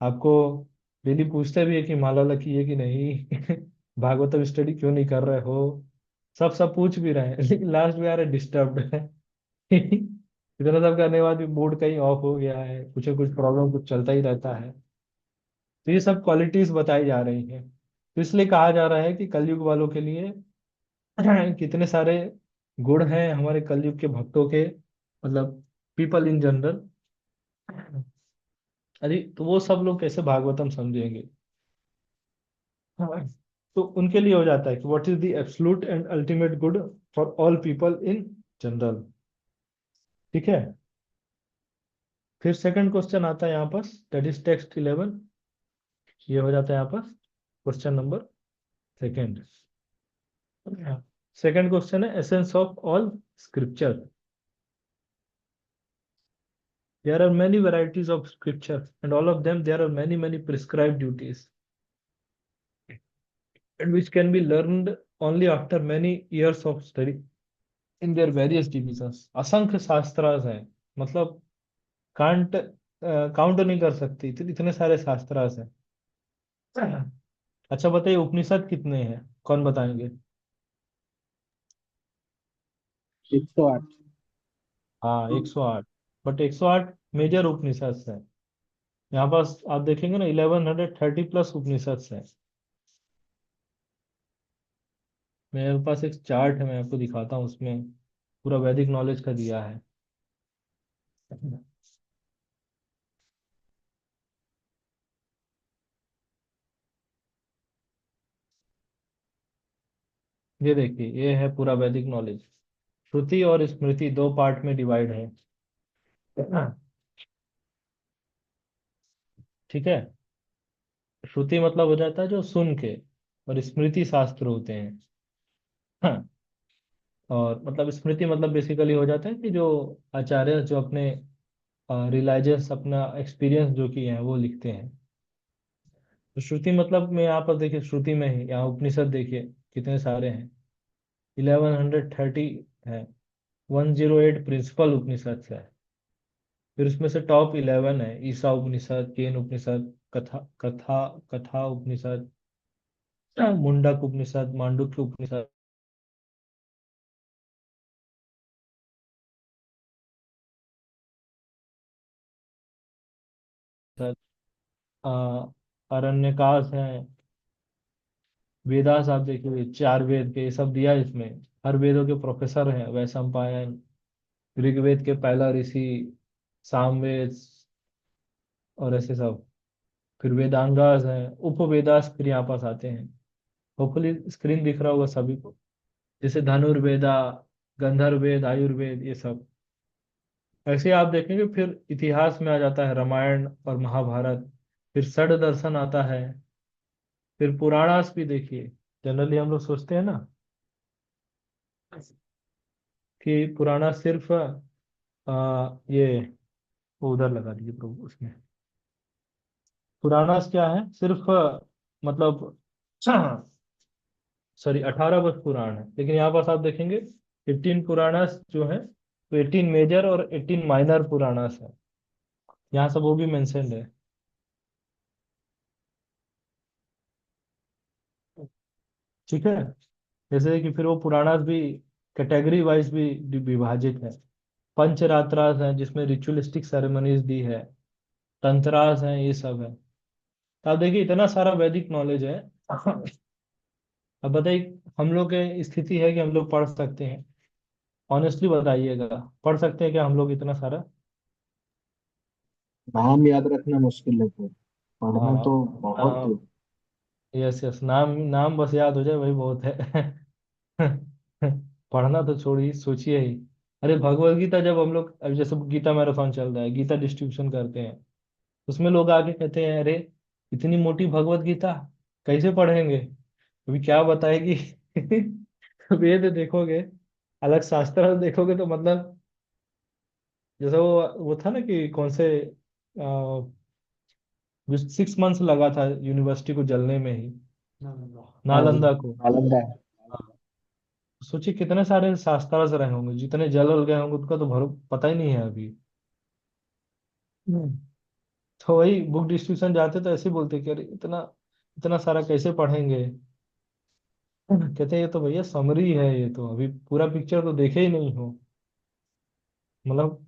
आपको डेली पूछते भी है कि माला लकी है कि नहीं भागवतम स्टडी क्यों नहीं कर रहे हो, सब पूछ भी रहे हैं लेकिन लास्ट में आ रहे डिस्टर्ब्ड है। इतना सब करने के बाद भी मूड कहीं ऑफ हो गया है, कुछ ना कुछ प्रॉब्लम कुछ चलता ही रहता है। तो ये सब क्वालिटीज बताई जा रही हैं। तो इसलिए कहा जा रहा है कि कलयुग वालों के लिए कितने सारे गुण हैं हमारे कलयुग के भक्तों के, मतलब पीपल इन जनरल। अरे तो वो सब लोग कैसे भागवतम समझेंगे? हाँ। तो उनके लिए हो जाता है कि what is the absolute and ultimate good for all people in general. ठीक है। फिर सेकंड क्वेश्चन आता है यहाँ पर, दैट इज टेक्स्ट 11। ये हो जाता है यहाँ पर question number second. Second question है essence of all scripture. There are many varieties of scripture, and all of them there are many many prescribed duties, and which can be learned only after many years of study in their various divisions. असंख्य शास्त्रास हैं, मतलब कांट काउंट नहीं कर सकते, इतने सारे शास्त्रास हैं। अच्छा बताइए उपनिषद कितने हैं, कौन बताएंगे? 108। हाँ 108। बट 108 मेजर उपनिषद हैं। यहाँ पास आप देखेंगे ना 1130 प्लस उपनिषद हैं। मेरे पास एक चार्ट है, मैं आपको दिखाता हूँ, उसमें पूरा वैदिक नॉलेज का दिया है। ये देखिए, ये है पूरा वैदिक नॉलेज। श्रुति और स्मृति दो पार्ट में डिवाइड है। ठीक है। श्रुति मतलब हो जाता है जो सुन के, और स्मृति शास्त्र होते हैं। हाँ। और मतलब स्मृति मतलब बेसिकली हो जाता है कि जो आचार्य जो अपने रिलाइजेंस अपना एक्सपीरियंस जो किए हैं वो लिखते हैं। तो श्रुति मतलब में यहाँ पर देखिए, श्रुति में ही यहाँ उपनिषद देखिए कितने सारे हैं, 1130 है। 108 प्रिंसिपल उपनिषद है। फिर उसमें से टॉप 11 है: ईसा उपनिषद, केन उपनिषद, कथा कथा कथा उपनिषद, मुंडक उपनिषद, मांडुक्य उपनिषद, अ, अरण्यकाश है, वेदास आप देखिए, 4 वेद के, ये सब दिया है इसमें। हर वेदों के प्रोफेसर हैं: वैशंपायन, ऋग्वेद के पहला ऋषि, सामवेद, और ऐसे सब। फिर वेदांगास हैं, उपवेदास फिर यहाँ पास आते हैं। होपफुली स्क्रीन दिख रहा होगा सभी को। जैसे धनुर्वेदा, गंधर्ववेद, आयुर्वेद, ये सब। ऐसे आप देखेंगे। फिर इतिहास में आ जाता है रामायण और महाभारत। फिर षड दर्शन आता है। फिर पुराणास भी देखिए। जनरली हम लोग सोचते हैं ना कि पुराना सिर्फ ये, वो उधर लगा दीजिए प्रभु उसमें। पुराणास क्या है? सिर्फ मतलब सॉरी, 18 बस पुराण है, लेकिन यहाँ पास आप देखेंगे 18 पुराणास जो है, तो 18 मेजर और 18 माइनर पुराणास है। यहाँ सब वो भी मेंशन्ड है। ठीक है। जैसे कि फिर वो पुराणास भी कैटेगरी वाइज भी विभाजित है। पंचरात्रास है जिसमें रिचुअलिस्टिक सेरेमनीज दी है। तंत्रास है, ये सब है। तो आप देखिए इतना सारा वैदिक नॉलेज है। अब बताइए, हम लोग की स्थिति है कि हम लोग पढ़ सकते हैं? ऑनेस्टली बताइएगा, पढ़ सकते हैं क्या हम लोग इतना सारा? नाम याद रखना मुश्किल है तो पढ़ना हाँ। तो बहुत है। यस यस, नाम नाम बस याद हो जाए वही बहुत है। पढ़ना तो छोड़िए, सोचिए ही। अरे भगवत गीता जब हम लोग, अब जैसे गीता मैराथन चल रहा है, गीता डिस्ट्रीब्यूशन करते हैं, उसमें लोग आके कहते हैं, अरे इतनी मोटी भगवत गीता कैसे पढ़ेंगे? अभी क्या बताएगी? वेद देखोगे, अलग शास्त्र देखोगे, तो मतलब जैसे वो था ना कि कौन से, जो 6 मंथ्स लगा था यूनिवर्सिटी को जलने में ही, हाँ, नालंदा को। नालंदा। हाँ। सोचिए कितने सारे शास्त्रार्थ रहे होंगे, जितने जल उल गए होंगे उनका तो भरो पता ही नहीं है अभी। हम्म। तो वही बुक डिस्ट्रीब्यूशन जाते तो ऐसे ही बोलते कि अरे इतना इतना सारा कैसे पढ़ेंगे? कहते हैं ये तो भैया समरी है, ये तो अभी पूरा पिक्चर तो देखे ही नहीं हो। मतलब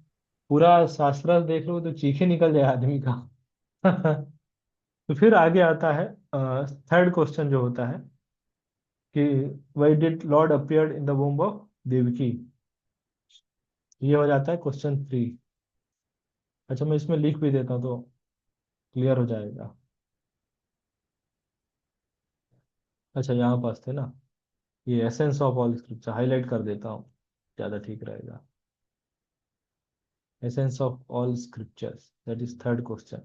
पूरा शास्त्र देख लो तो चीखे निकल जाए आदमी का। तो फिर आगे आता है थर्ड क्वेश्चन जो होता है कि why did Lord appear in the womb of Devaki. ये हो जाता है क्वेश्चन 3। अच्छा, मैं इसमें लिख भी देता हूँ तो क्लियर हो जाएगा। अच्छा, यहाँ पास थे ना, ये essence of all scripture highlight कर देता हूँ, ज़्यादा ठीक रहेगा। Essence of all scriptures, that is third question.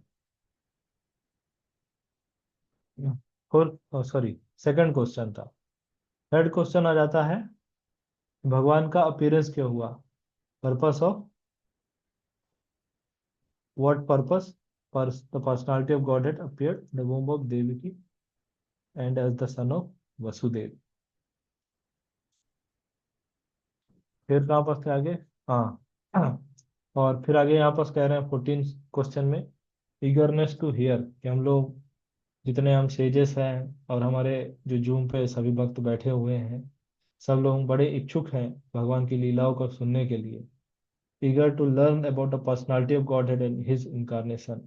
Fourth, sorry, second question था। थर्ड क्वेश्चन आ जाता है, भगवान का अपीयरेंस क्यों हुआ? Purpose of, what purpose the personality of God had appeared the womb of Devaki and as the son of Vasudeva. फिर कहाँ पास थे आगे? हाँ। और फिर आगे यहाँ पास कह रहे हैं 14 क्वेश्चन में, ईगरनेस टू हियर, कि हम लोग जितने हम सेजेस हैं और हमारे जो जूम पे सभी भक्त बैठे हुए हैं, सब लोग बड़े इच्छुक हैं भगवान की लीलाओं को सुनने के लिए। eager to learn about the personality of Godhead and His incarnation.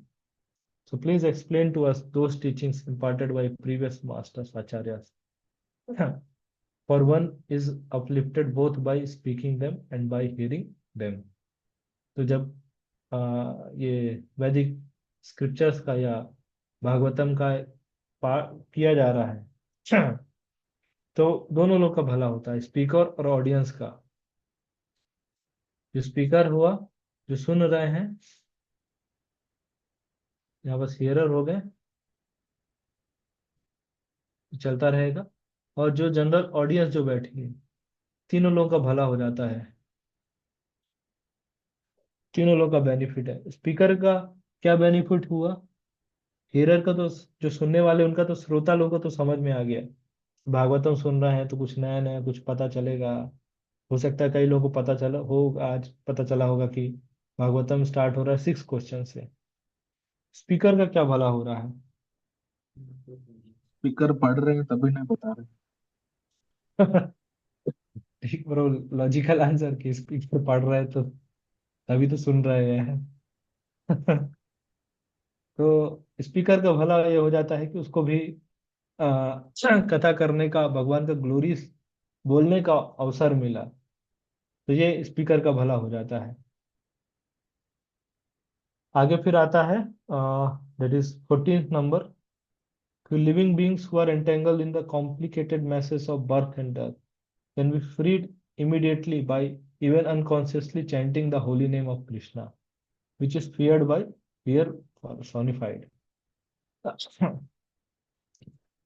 So please explain to us those teachings imparted by previous masters, acharyas. For one is uplifted both by speaking them and by hearing them. तो जब ये वैदिक स्क्रिप्चर्स का या भागवतम का किया जा रहा है, तो दोनों लोग का भला होता है, स्पीकर और ऑडियंस का। जो स्पीकर हुआ, जो सुन रहे हैं, यहाँ बस हियरर हो गए, चलता रहेगा। और जो जनरल ऑडियंस जो बैठी है, तीनों लोगों का भला हो जाता है, तीनों लोगों का बेनिफिट है। स्पीकर का क्या बेनिफिट हुआ? हियरर का तो, जो सुनने वाले उनका तो, श्रोता लोगों को तो समझ में आ गया, भागवतम सुन रहे हैं तो कुछ नया नया कुछ पता चलेगा। हो सकता है कई लोगों को पता चला हो, आज पता चला होगा कि भागवतम स्टार्ट हो रहा है 6 क्वेश्चन से। स्पीकर का क्या भला हो रहा है? स्पीकर पढ़ रहे हैं तभी नहीं बता रहे। ठीक ब्रो, लॉजिकल आंसर कि स्पीकर पढ़ रहा है तो तभी तो सुन रहे हैं। तो स्पीकर का भला ये हो जाता है कि उसको भी कथा करने का, भगवान का ग्लोरी बोलने का अवसर मिला, तो ये स्पीकर का भला हो जाता है। आगे फिर आता है दैट इज 14th नंबर, कि living beings who are entangled in the complicated message of birth and death can be freed immediately by even unconsciously chanting the holy name of Krishna, which is feared by fear personified.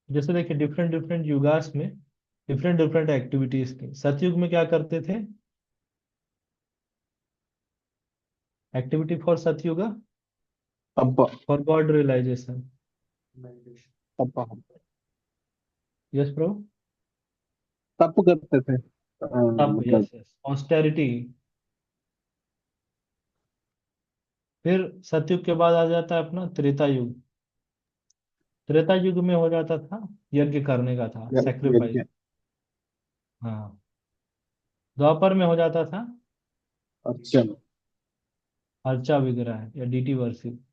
जैसे देखिए डिफरेंट डिफरेंट युगास में डिफरेंट डिफरेंट एक्टिविटीज थी। सतयुग में क्या करते थे? एक्टिविटी फॉर सतयुगा, तप। For God realization. तप। Yes bro. तप करते थे, तप, मतलब। Yes yes, austerity. फिर सतयुग के बाद आ जाता है अपना त्रेता युग। त्रेता युग में हो जाता था यज्ञ करने का था, यज्ञ। सेक्रीफाइस। हाँ। द्वापर में हो जाता था अर्चन। अर्चा विग्रह या डीटी वर्शिप,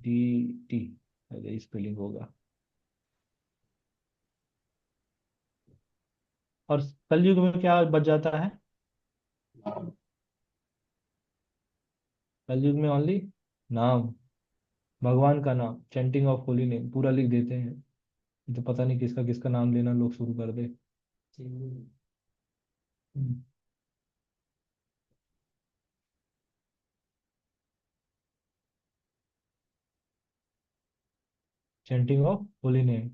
डीटी स्पेलिंग होगा। और कलयुग में क्या बच जाता है? कलयुग में ओनली नाम, भगवान का नाम, चैंटिंग ऑफ होली नेम पूरा लिख देते हैं। ये तो पता नहीं किसका किसका नाम लेना लोग शुरू कर दे। Chanting of holy name.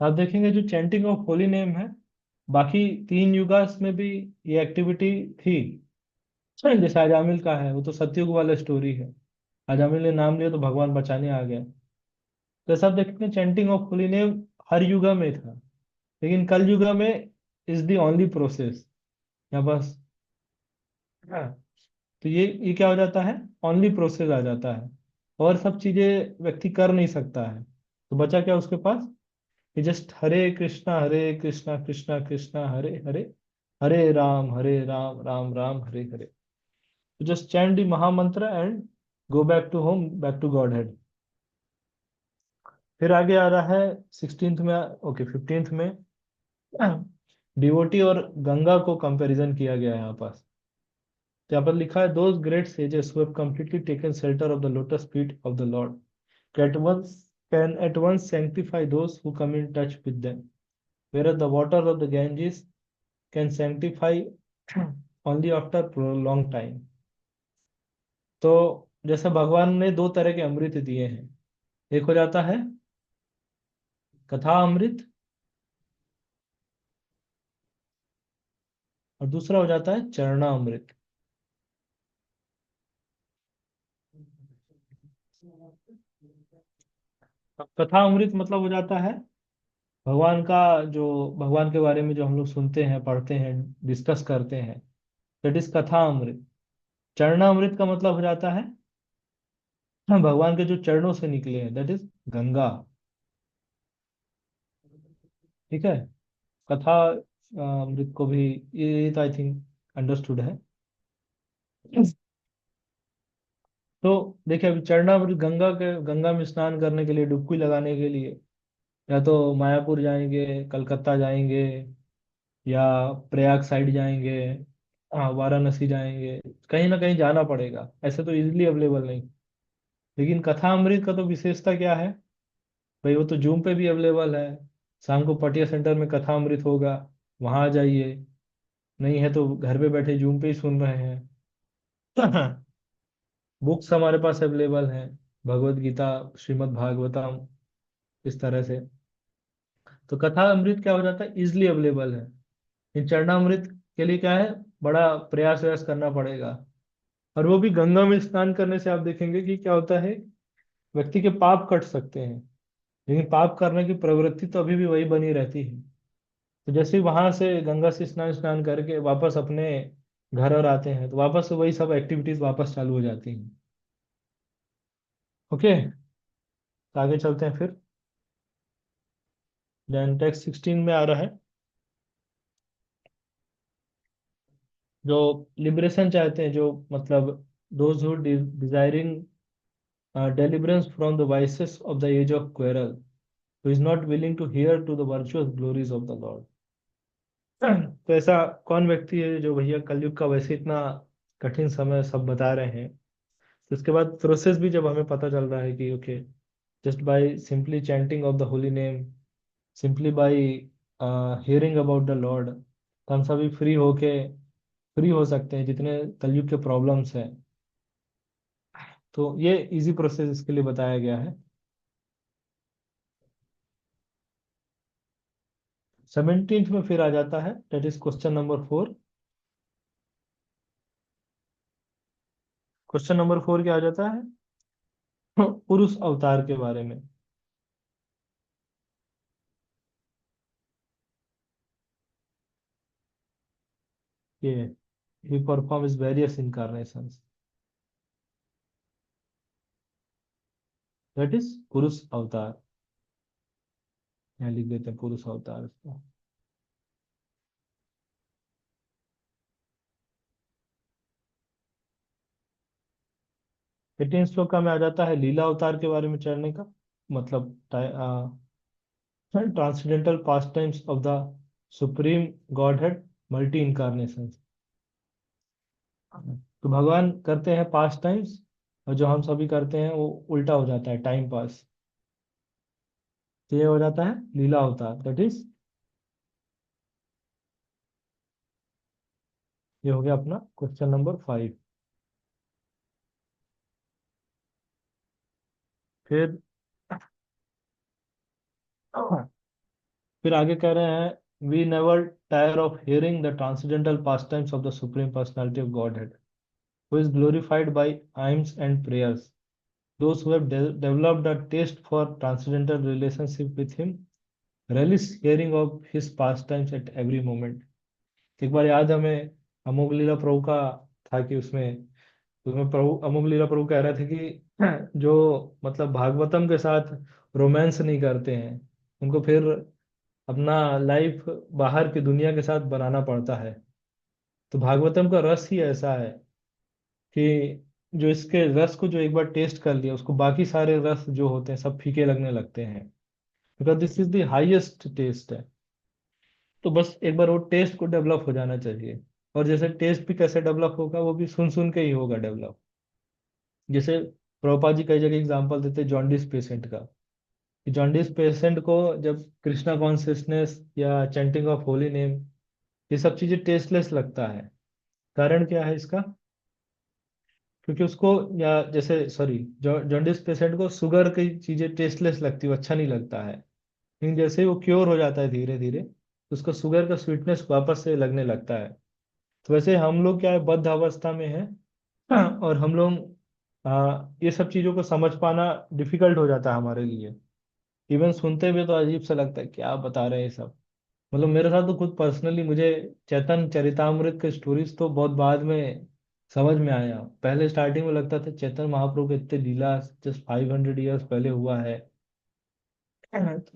आप देखेंगे जो चैंटिंग ऑफ होली नेम है, बाकी 3 युगास में भी ये एक्टिविटी थी। जैसे अजामिल का है, वो तो सतयुग वाला स्टोरी है। अजामिल ने नाम लिया तो भगवान बचाने आ गया। तो सब देखते हैं चैंटिंग ऑफ होली नेम हर युगा में था, लेकिन कल युगा में इज द ओनली प्रोसेस, या बस। हाँ। तो ये क्या हो जाता है? ओनली प्रोसेस आ जाता है, और सब चीजें व्यक्ति कर नहीं सकता है। तो बचा क्या उसके पास? कि जस्ट हरे कृष्णा कृष्णा कृष्णा हरे हरे, हरे राम राम राम हरे हरे। तो just chant the mahamantra and go back to home, back to Godhead. फिर आगे आ रहा है 16th में, ओके 15th में, डिवोटी और गंगा को कंपैरिजन किया गया है यहाँ पास। तो यहाँ पर लिखा है those great sages who have completely taken shelter of the lotus feet of the Lord can at once sanctify those who come in touch with them, whereas the water of the Ganges can sanctify only after prolonged time। तो जैसे भगवान ने 2 तरह के अमृत दिए हैं, एक हो जाता है कथा अमृत, और दूसरा हो जाता है चरणामृत। कथा अमृत मतलब हो जाता है भगवान का, जो भगवान के बारे में जो हम लोग सुनते हैं, पढ़ते हैं, डिस्कस करते हैं, दैट इज कथा अमृत। चरणामृत का मतलब हो जाता है भगवान के जो चरणों से निकले हैं, दैट इज गंगा। ठीक है। कथा अमृत को भी, ये तो आई थिंक अंडरस्टूड है। तो देखिए अभी चरणामृत, गंगा में स्नान करने के लिए, डुबकी लगाने के लिए, या तो मायापुर जाएंगे, कलकत्ता जाएंगे, या प्रयाग साइड जाएंगे, हाँ वाराणसी जाएंगे, कहीं ना कहीं जाना पड़ेगा, ऐसे तो इजीली अवेलेबल नहीं। लेकिन कथा अमृत का तो विशेषता क्या है भाई? वो तो जूम पे भी अवेलेबल है। शाम को पटिया सेंटर में कथा अमृत होगा, वहां आ जाइए। नहीं है तो घर पे बैठे जूम पे ही सुन रहे हैं। बुक्स हमारे पास अवेलेबल हैं, भगवत गीता, श्रीमद् भागवतम, इस तरह से। तो कथा अमृत क्या हो जाता है? इजिली अवेलेबल है। इन चरणामृत के लिए क्या है, बड़ा प्रयास व्यास करना पड़ेगा। और वो भी गंगा में स्नान करने से आप देखेंगे कि क्या होता है, व्यक्ति के पाप कट सकते हैं, लेकिन पाप करने की प्रवृत्ति तो अभी भी वही बनी रहती है। तो जैसे ही वहां से गंगा से स्नान स्नान करके वापस अपने घर और आते हैं, तो वापस से वही सब एक्टिविटीज वापस चालू हो जाती हैं। ओके, तो आगे चलते हैं फिर। देन टेक्स्ट 16 में आ रहा है, जो लिबरेशन चाहते हैं, जो मतलब those who desiring deliverance from the vices of the age of quarrel, who is not willing to hear to the virtuous glories of the Lord। तो ऐसा कौन व्यक्ति है जो भैया कलयुग का वैसे इतना कठिन समय सब बता रहे हैं, तो इसके बाद प्रोसेस भी जब हमें पता चल रहा है कि okay, just by simply chanting of the holy name, simply by hearing about the Lord, तो हम सभी फ्री हो सकते हैं जितने कलयुग के प्रॉब्लम्स हैं। तो ये इजी प्रोसेस इसके लिए बताया गया है। 17th में फिर आ जाता है, that is question number 4। Question number 4 क्या आ जाता है? पुरुष अवतार के बारे में। ये he performs various incarnations, that is पुरुष अवतार। यहाँ लिख देते हैं पुरुष अवतार इसको। 18 श्लोक का में आ जाता है लीला अवतार के बारे में चढ़ने का, मतलब transcendental pass times of the supreme God head multi incarnation. तो भगवान करते हैं पास टाइम्स, और जो हम सभी करते हैं वो उल्टा हो जाता है, टाइम पास। तो ये हो जाता है लीला अवतार, दैट इज, ये हो गया अपना क्वेश्चन नंबर 5। फिर फिर आगे कह रहे हैं we never tire of hearing the transcendental pastimes of the supreme personality of Godhead, who is glorified by hymns and prayers। Those who have developed a taste for transcendental relationship with him relish hearing of his pastimes at every moment। एक बार याद हमें अमोघ लीला प्रभु का था कि उसमें प्रभु अमोघ लीला प्रभु कह रहे थे कि जो मतलब भागवतम के साथ रोमांस नहीं करते हैं, उनको फिर अपना लाइफ बाहर की दुनिया के साथ बनाना पड़ता है। तो भागवतम का रस ही ऐसा है कि जो इसके रस को जो एक बार टेस्ट कर लिया, उसको बाकी सारे रस जो होते हैं सब फीके लगने लगते हैं, because this is the highest taste है। तो बस एक बार वो टेस्ट को डेवलप हो जाना चाहिए। और जैसे टेस्ट भी कैसे डेवलप होगा, वो भी सुन सुन के ही होगा डेवलप। जैसे प्रभुपाद जी कई जगह एग्जांपल देते हैं जॉन्डिस पेशेंट का, कि जॉन्डिस पेशेंट को जब कृष्णा कॉन्शियसनेस या चैंटिंग ऑफ होली नेम, ये सब चीजें टेस्टलेस लगता है। कारण क्या है इसका? क्योंकि उसको, या जैसे सॉरी, जॉन्डिस पेशेंट को शुगर की चीजें टेस्टलेस लगती है, वो अच्छा नहीं लगता है। लेकिन जैसे ही वो क्योर हो जाता है धीरे धीरे, तो उसको शुगर का स्वीटनेस वापस से लगने लगता है। तो वैसे हम लोग क्या है, बद्ध अवस्था में है, और हम लोग ये सब चीजों को समझ पाना डिफिकल्ट हो जाता है हमारे लिए। इवन सुनते हुए तो अजीब सा लगता है, क्या बता रहे हैं ये सब। मतलब मेरे साथ तो खुद पर्सनली मुझे चैतन्य चरितामृत के स्टोरीज तो बहुत बाद में समझ में आया। पहले स्टार्टिंग में लगता था चैतन्य महाप्रभु के इतने लीला जस्ट 500 ईयर्स पहले हुआ है,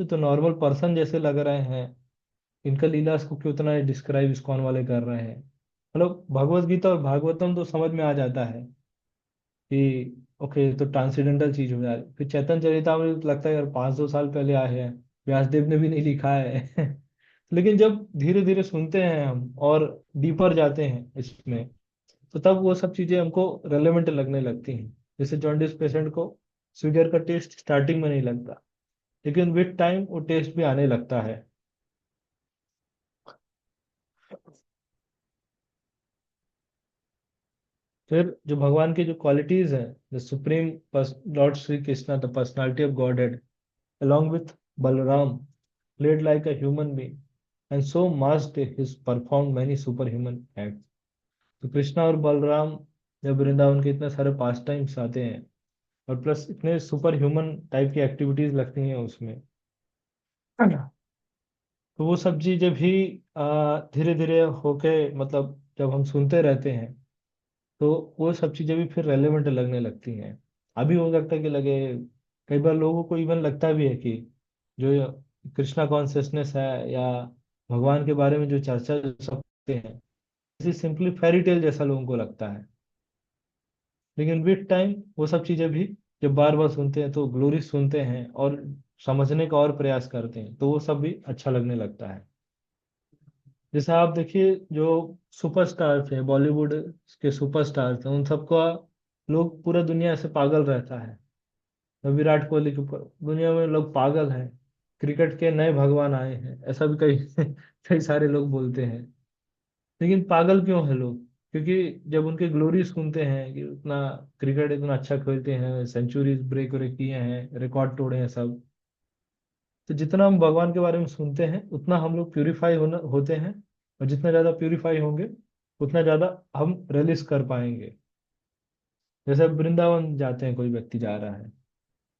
तो नॉर्मल पर्सन जैसे लग रहे हैं। इनका लीला को क्यों इतना डिस्क्राइब इस्कॉन वाले कर रहे हैं। मतलब भगवत गीता और भागवतम तो समझ में आ जाता है कि ओके, तो ट्रांसेंडेंटल चीज हो जा रही। फिर चैतन्य चरितामृत लगता है यार 500 साल पहले आए हैं, व्यासदेव ने भी नहीं लिखा है। लेकिन जब धीरे धीरे सुनते हैं हम और डीपर जाते हैं इसमें, तो तब वो सब चीजें हमको रेलेवेंट लगने लगती हैं। जैसे जॉन्डिस पेशेंट को शुगर का टेस्ट स्टार्टिंग में नहीं लगता, लेकिन विद टाइम वो टेस्ट भी आने लगता है। फिर जो भगवान की जो क्वालिटीज हैं, the supreme Lord Shri Krishna, the personality of God head, along with Balaram, played like a human being, and so must his performed many superhuman acts। तो कृष्णा और बलराम जब वृंदावन के इतने सारे पास टाइम्स आते हैं, और प्लस इतने सुपर ह्यूमन टाइप की एक्टिविटीज लगती हैं उसमें, तो वो सब चीजें भी धीरे धीरे होके, मतलब जब हम सुनते रहते हैं तो वो सब चीजें भी फिर रेलेवेंट लगने लगती हैं। अभी हो सकता है कि लगे, कई बार लोगों को इवन लगता भी है कि जो ये कृष्णा कॉन्शियसनेस है या भगवान के बारे में जो चर्चा जो सब करते हैं, इसी सिंपली फेरी टेल जैसा लोगों को लगता है। लेकिन विद टाइम वो सब चीजें भी जब बार बार सुनते हैं तो ग्लोरी सुनते हैं और समझने का और प्रयास करते हैं, तो वो सब भी अच्छा लगने लगता है। जैसे आप देखिए, जो सुपरस्टार्स हैं, बॉलीवुड के सुपरस्टार्स हैं, उन सबका लोग, पूरा दुनिया ऐसे पागल रहता है। तो विराट कोहली के ऊपर दुनिया में लोग पागल हैं, क्रिकेट के नए भगवान आए हैं, ऐसा भी कई कई सारे लोग बोलते हैं। लेकिन पागल क्यों है लोग? क्योंकि जब उनके ग्लोरी सुनते हैं कि उतना क्रिकेट इतना अच्छा खेलते हैं, सेंचुरीज ब्रेक ब्रेक किए हैं, रिकॉर्ड तोड़े हैं सब, तो जितना हम भगवान के बारे में सुनते हैं उतना हम लोग प्यूरिफाई होते हैं। और जितना ज्यादा प्यूरिफाई होंगे उतना ज्यादा हम रिलीज कर पाएंगे। जैसे अब वृंदावन जाते हैं, कोई व्यक्ति जा रहा है,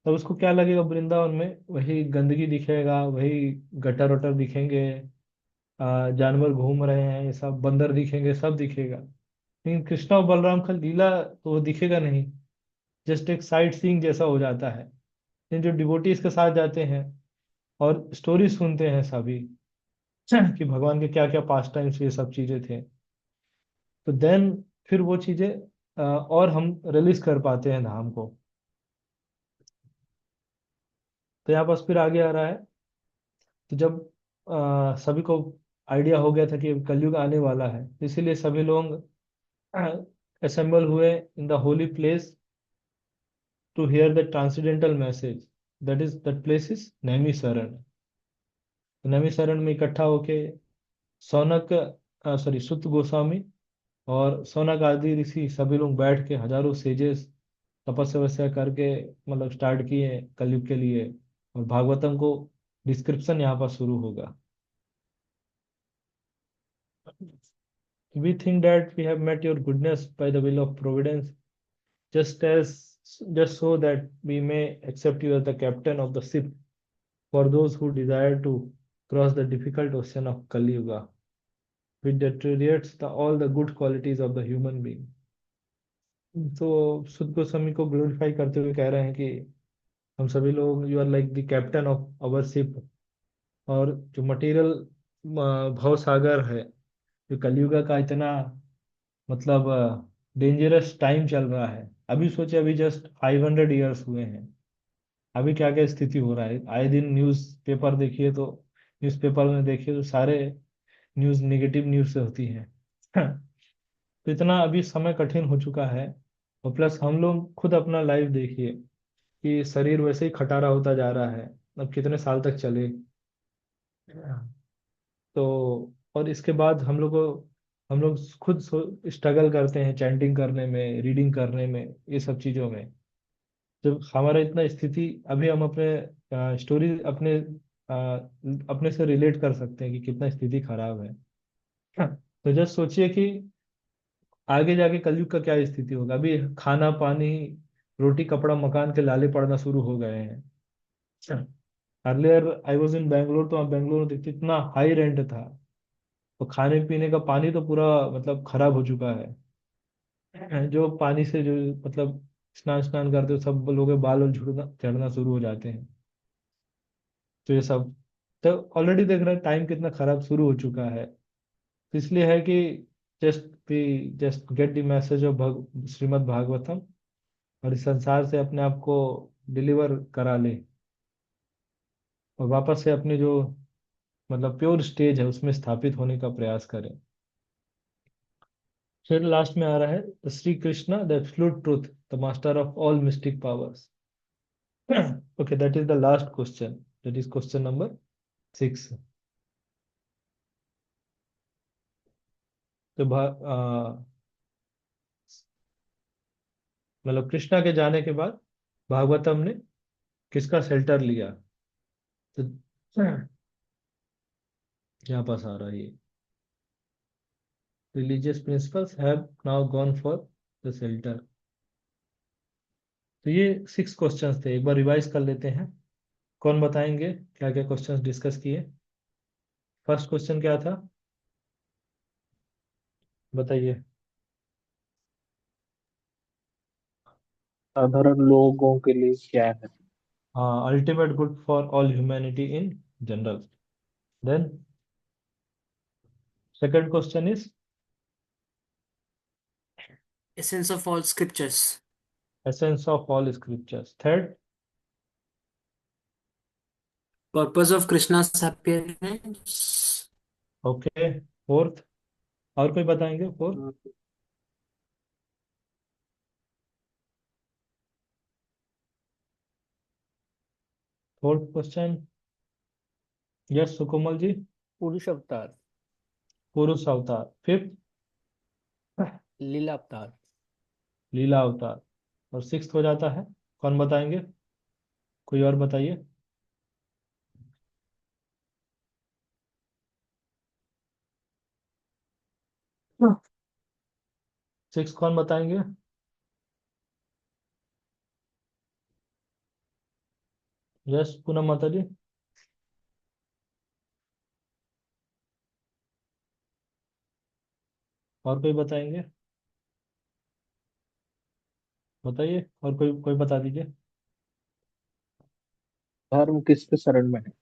तब उसको क्या लगेगा? वृंदावन में वही गंदगी दिखेगा, वही गटर वटर दिखेंगे, जानवर घूम रहे हैं, ये सब बंदर दिखेंगे, सब दिखेगा। लेकिन कृष्णा और बलराम का लीला तो वो दिखेगा नहीं, जस्ट एक साइट सीइंग जैसा हो जाता है। लेकिन जो डिवोटीज के साथ जाते हैं और स्टोरी सुनते हैं सभी कि भगवान के क्या क्या पास टाइम्स ये सब चीजें थे, तो देन फिर वो चीजें और हम रिलीज कर पाते हैं धाम को। तो यहाँ पास फिर आगे आ रहा है, तो जब सभी को आइडिया हो गया था कि कलयुग आने वाला है, तो इसीलिए सभी लोग असेंबल हुए in the holy place to hear the transcendental message. That place is Naimisharanya. तो नैमिषारण में इकट्ठा होके सौनक, सॉरी, सुत गोस्वामी और सौनक आदि ऋषि सभी लोग बैठ के, हजारों सेजेस तपस्या वस्या करके मतलब स्टार्ट किए कलयुग के लिए। और भागवतम को डिस्क्रिप्शन यहाँ पर शुरू होगा। We think that we have met your goodness by the will of providence, just as just so that we may accept you as the captain of the ship for those who desire to cross the difficult ocean of Kali Yuga, which deteriorates all the good qualities of the human being. तो सुद गोस्वामी को ग्लोरीफाई करते हुए कह रहे हैं कि हम सभी लोग, you are like the captain of our ship. और जो मटेरियल भव सागर है, जो कलयुग का इतना मतलब डेंजरस टाइम चल रहा है, अभी सोचे अभी जस्ट 500 ईयर्स हुए हैं, अभी क्या क्या स्थिति हो रहा है। आए दिन न्यूज पेपर देखिए तो, न्यूज़पेपर में देखिए तो सारे न्यूज नेगेटिव न्यूज से होती है। तो इतना अभी समय कठिन हो चुका है। और प्लस हम लोग खुद अपना लाइफ देखिए कि शरीर वैसे ही खटारा होता जा रहा है, अब कितने साल तक चले। तो और इसके बाद हम लोग खुद स्ट्रगल करते हैं चैंटिंग करने में, रीडिंग करने में, ये सब चीजों में। जब हमारा इतना स्थिति, अभी हम अपने स्टोरी अपने से रिलेट कर सकते हैं कि कितना स्थिति खराब है। तो जस्ट सोचिए कि आगे जाके कलयुग का क्या स्थिति होगा। अभी खाना पानी, रोटी कपड़ा मकान के लाले पड़ना शुरू हो गए हैं। Earlier I was in Bangalore, तो वहाँ बैंगलोर में देखते इतना हाई रेंट था, तो खाने पीने का पानी तो पूरा मतलब खराब हो चुका है। जो पानी से जो मतलब स्नान स्नान करते हो, सब लोगों के बाल वाल झड़ना झड़ना शुरू हो जाते हैं। तो ये सब, तो ऑलरेडी देख रहे हैं टाइम कितना खराब शुरू हो चुका है। तो इसलिए है कि just get the message of Shrimad Bhagavatam, और इस संसार से अपने आप को डिलीवर करा ले, और वापस से अपनी जो मतलब प्योर स्टेज है उसमें स्थापित होने का प्रयास करें। फिर लास्ट में आ रहा है Shri Krishna the absolute truth, the master of all mistake powers. Okay, that is the last question, that is question number 6। तो मतलब कृष्णा के जाने के बाद भागवतम ने किसका शेल्टर लिया? तो यहाँ पास आ रहा है ये, religious principles have now gone for the shelter. तो ये 6 क्वेश्चंस थे, एक बार रिवाइज कर लेते हैं। कौन बताएंगे क्या क्या क्वेश्चंस डिस्कस किए? फर्स्ट क्वेश्चन क्या था, बताइए। साधारण लोगों के लिए क्या है? हाँ, ultimate good for all humanity in general. Then second question is Essence of all scriptures. Essence of all scriptures. Third, Purpose of Krishna's appearance. Okay. Fourth, और कोई बताएंगे fourth? Fourth question, yes Sukomal ji. पुरुष अवतार, पुरुष अवतार। फिफ्थ, लीला अवतार। लीला अवतार। और सिक्स्थ हो जाता है, कौन बताएंगे? कोई और बताइए। सिक्स कौन बताएंगे? यस पूनम माता जी। और कोई बताएंगे? बताइए, और कोई कोई बता दीजिए। धर्म किसके शरण में है?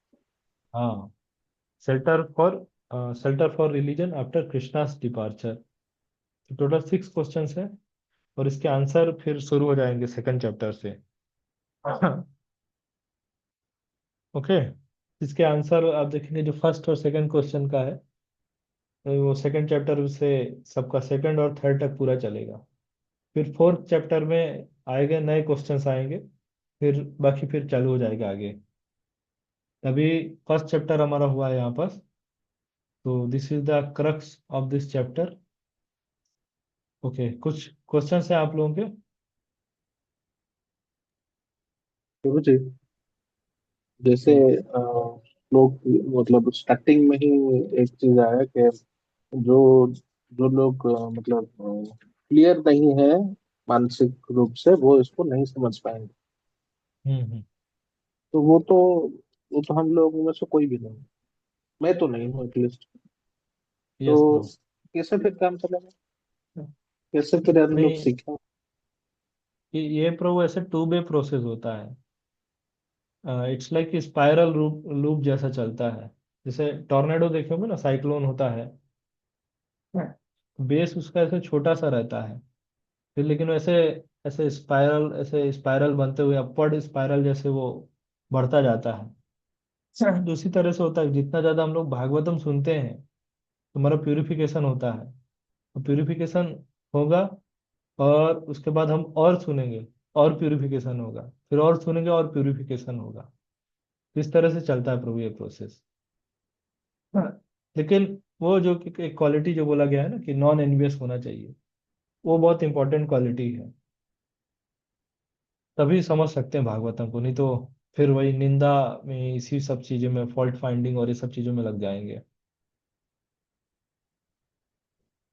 हाँ, shelter for, shelter for religion after Krishna's departure. तो टोटल सिक्स क्वेश्चंस है, और इसके आंसर फिर शुरू हो जाएंगे सेकंड चैप्टर से। ओके। इसके आंसर आप देखेंगे, जो फर्स्ट और सेकंड क्वेश्चन का है, तो वो सेकंड चैप्टर से सबका सेकंड और थर्ड तक पूरा चलेगा। फिर फोर्थ चैप्टर में आएंगे, नए क्वेश्चंस आएंगे, फिर बाकी फिर चालू हो जाएगा आगे। अभी फर्स्ट चैप्टर हमारा हुआ है यहाँ पर, तो this is the crux of this chapter. Okay, कुछ क्वेश्चंस हैं आप लोगों के? प्रभु जी, जैसे तो लोग, मतलब स्टार्टिंग में ही एक चीज आया कि जो जो लोग मतलब क्लियर नहीं है मानसिक रूप से, वो इसको नहीं समझ पाएंगे। हम्म। तो वो तो हम लोगों में से कोई भी नहीं, मैं तो नहीं हूँ एटलीस्ट। यस तो ब्रो। कैसे फिर काम चलेगा? कैसे फिर हम लोग नहीं, सीखें? ये प्रो ऐसे टू वे प्रोसेस होता है। It's like spiral loop loop जैसा चलता है। जैसे टॉर्नेडो देखे होंगे ना, साइक्लोन होता है, बेस उसका ऐसे छोटा सा रहता है, फिर लेकिन वैसे ऐसे स्पाइरल बनते हुए अपवर्ड स्पाइरल जैसे वो बढ़ता जाता है। तो उसी तरह से होता है, जितना ज्यादा हम लोग भागवतम सुनते हैं, तुम्हारा प्यूरिफिकेशन होता है। तो प्यूरिफिकेशन होगा, और उसके बाद हम और सुनेंगे, और प्यूरिफिकेशन होगा, फिर और सुनेंगे और प्यूरिफिकेशन होगा। इस तरह से चलता है प्रभु ये प्रोसेस। हाँ, लेकिन वो जो एक क्वालिटी जो बोला गया है ना कि नॉन एनवियस होना चाहिए, वो बहुत इंपॉर्टेंट क्वालिटी है। तभी समझ सकते हैं भागवतम को, नहीं तो फिर वही निंदा में, इसी सब चीजों में, फॉल्ट फाइंडिंग और ये सब चीजों में लग जाएंगे।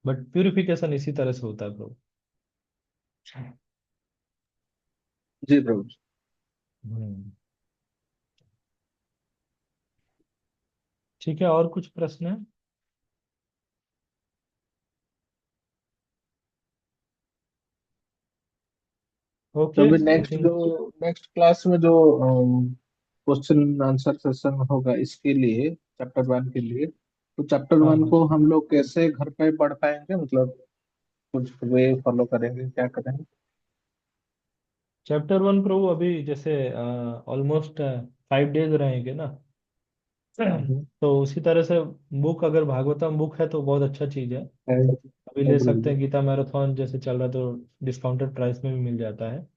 बट प्यूरिफिकेशन इसी तरह से होता है प्रभु। जी प्रभु जी। हम्म। ठीक है, और कुछ प्रश्न है? तो ओके, अभी आई थिंक। नेक्स्ट क्लास में जो क्वेश्चन आंसर सेशन होगा, इसके लिए चैप्टर वन के लिए, तो चैप्टर हाँ वन हाँ, को हम लोग कैसे घर पे पढ़ पाएंगे? मतलब कुछ वे फॉलो करेंगे, क्या करेंगे? चैप्टर वन प्रभु अभी जैसे ऑलमोस्ट 5 डेज रहेंगे ना, हम्म। तो उसी तरह से बुक, अगर भागवतम बुक है तो बहुत अच्छा चीज है। है अभी है ले प्रभु सकते जी। हैं, गीता मैराथन जैसे चल रहा है तो डिस्काउंटेड प्राइस में भी मिल जाता है।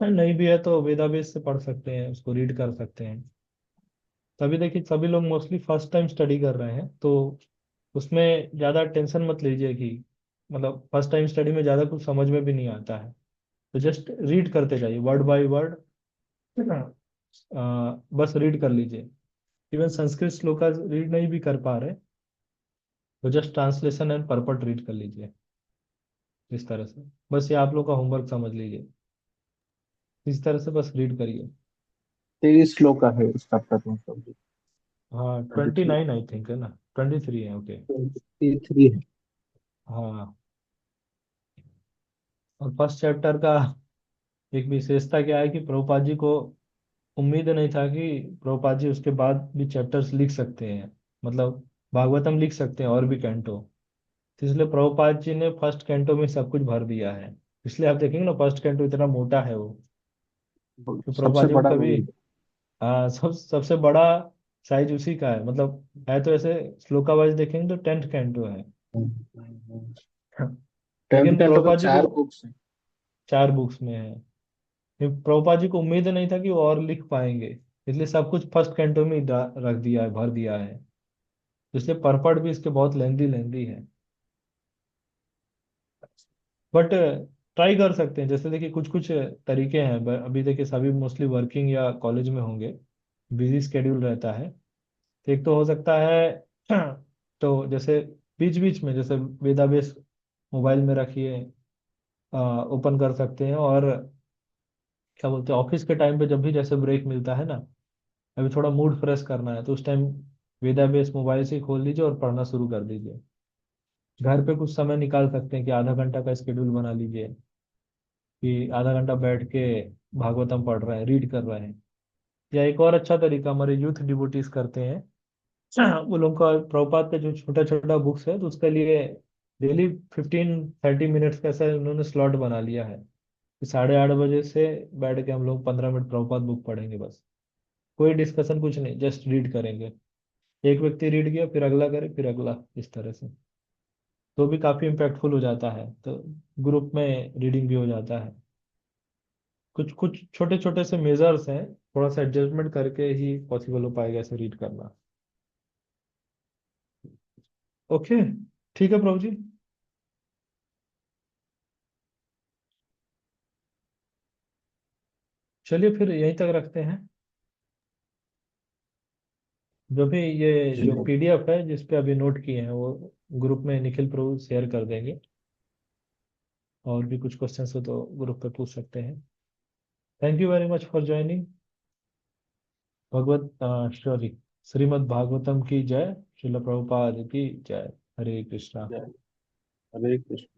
नहीं भी है तो वेदाबेस से पढ़ सकते हैं, उसको रीड कर सकते हैं। तभी देखिए, सभी लोग मोस्टली फर्स्ट टाइम स्टडी कर रहे हैं, तो उसमें ज़्यादा टेंशन मत लीजिए कि मतलब फर्स्ट टाइम स्टडी में ज़्यादा कुछ समझ में भी नहीं आता है। तो जस्ट रीड करते जाइए वर्ड बाय वर्ड, बस रीड कर लीजिए। इवन संस्कृत श्लोका रीड नहीं भी कर पा रहे, तो just translation and purport read कर लीजिए। इस तरह से बस ये आप लोग का होमवर्क समझ लीजिए, इस तरह से बस रीड करिए। 23 श्लोक का है इस चैप्टर में प्रभु जी। हाँ 23। 29 आई थिंक है ना, 23 है, ओके। 23 है। हाँ, और फर्स्ट चैप्टर का एक विशेषता क्या है कि प्रभुपाद जी को उम्मीद नहीं था कि प्रभुपाद जी उसके बाद भी चैप्टर्स लिख सकते हैं, मतलब भागवतम लिख सकते हैं और भी कैंटो। तो इसलिए प्रभुपाद जी ने फर्स्ट कैंटो में सब कुछ भर दिया है। इसलिए आप देखेंगे ना, फर्स्ट कैंटो इतना मोटा है वो, तो प्रभुपाद सबसे जी को बड़ा कभी, वही हाँ, सबसे बड़ा साइज उसी का है, मतलब है तो ऐसे श्लोका वाइज देखेंगे तो 10th कैंटो है। है। टेंथ लेकिन कैंटो में प्रभुपाद जी को 4 बुक्स हैं। 4 बुक्स में है। फिर प्रभुपाद जी को उम्मीद नहीं था कि वो और लिख पाएंगे, इसलिए सब कुछ फर्स्ट कैंटो में ही रख दिया है, भर दिया है। इसलिए परपट भी इसके बहुत लेंदी लेंदी है। बट ट्राई कर सकते हैं, जैसे देखिए कुछ कुछ तरीके हैं। अभी देखिए सभी मोस्टली वर्किंग या कॉलेज में होंगे, बिजी स्केड्यूल रहता है। तो एक तो हो सकता है तो जैसे बीच बीच में जैसे वेदाबेस मोबाइल में रखिए, ओपन कर सकते हैं, और क्या बोलते हैं ऑफिस के टाइम पे जब भी जैसे ब्रेक मिलता है ना, अभी थोड़ा मूड फ्रेश करना है तो उस टाइम वेदाबेस मोबाइल से ही खोल लीजिए और पढ़ना शुरू कर दीजिए। घर पे कुछ समय निकाल सकते हैं कि आधा घंटा का स्केड्यूल बना लीजिए कि आधा घंटा बैठ के भागवतम पढ़ रहे हैं, रीड कर रहे हैं। या एक और अच्छा तरीका हमारे यूथ डिवोटीज करते हैं, वो लोग का प्रभुपाद का जो छोटा छोटा बुक्स है तो उसके लिए डेली 15-30 मिनट्स का ऐसा उन्होंने स्लॉट बना लिया है कि 8:30 बजे से बैठ के हम लोग 15 मिनट प्रभुपाद बुक पढ़ेंगे बस। कोई डिस्कशन कुछ नहीं, जस्ट रीड करेंगे। एक व्यक्ति रीड किया, फिर अगला करे, फिर अगला, इस तरह से। तो भी काफी इम्पैक्टफुल हो जाता है, तो ग्रुप में रीडिंग भी हो जाता है। कुछ कुछ छोटे छोटे से मेजर्स हैं, थोड़ा सा एडजस्टमेंट करके ही पॉसिबल हो पाएगा ऐसे रीड करना। ओके, ठीक है प्रभु जी। चलिए फिर यहीं तक रखते हैं। जो भी ये जो पीडीएफ है जिस पे अभी नोट किए हैं वो ग्रुप में निखिल प्रभु शेयर कर देंगे। और भी कुछ क्वेश्चंस हो तो ग्रुप पे पूछ सकते हैं। Thank you very much for joining. Bhagavat sorry, Shrimad Bhagavatam की जय, श्रील प्रभुपाद की जय। हरे कृष्णा। जय हरे कृष्ण।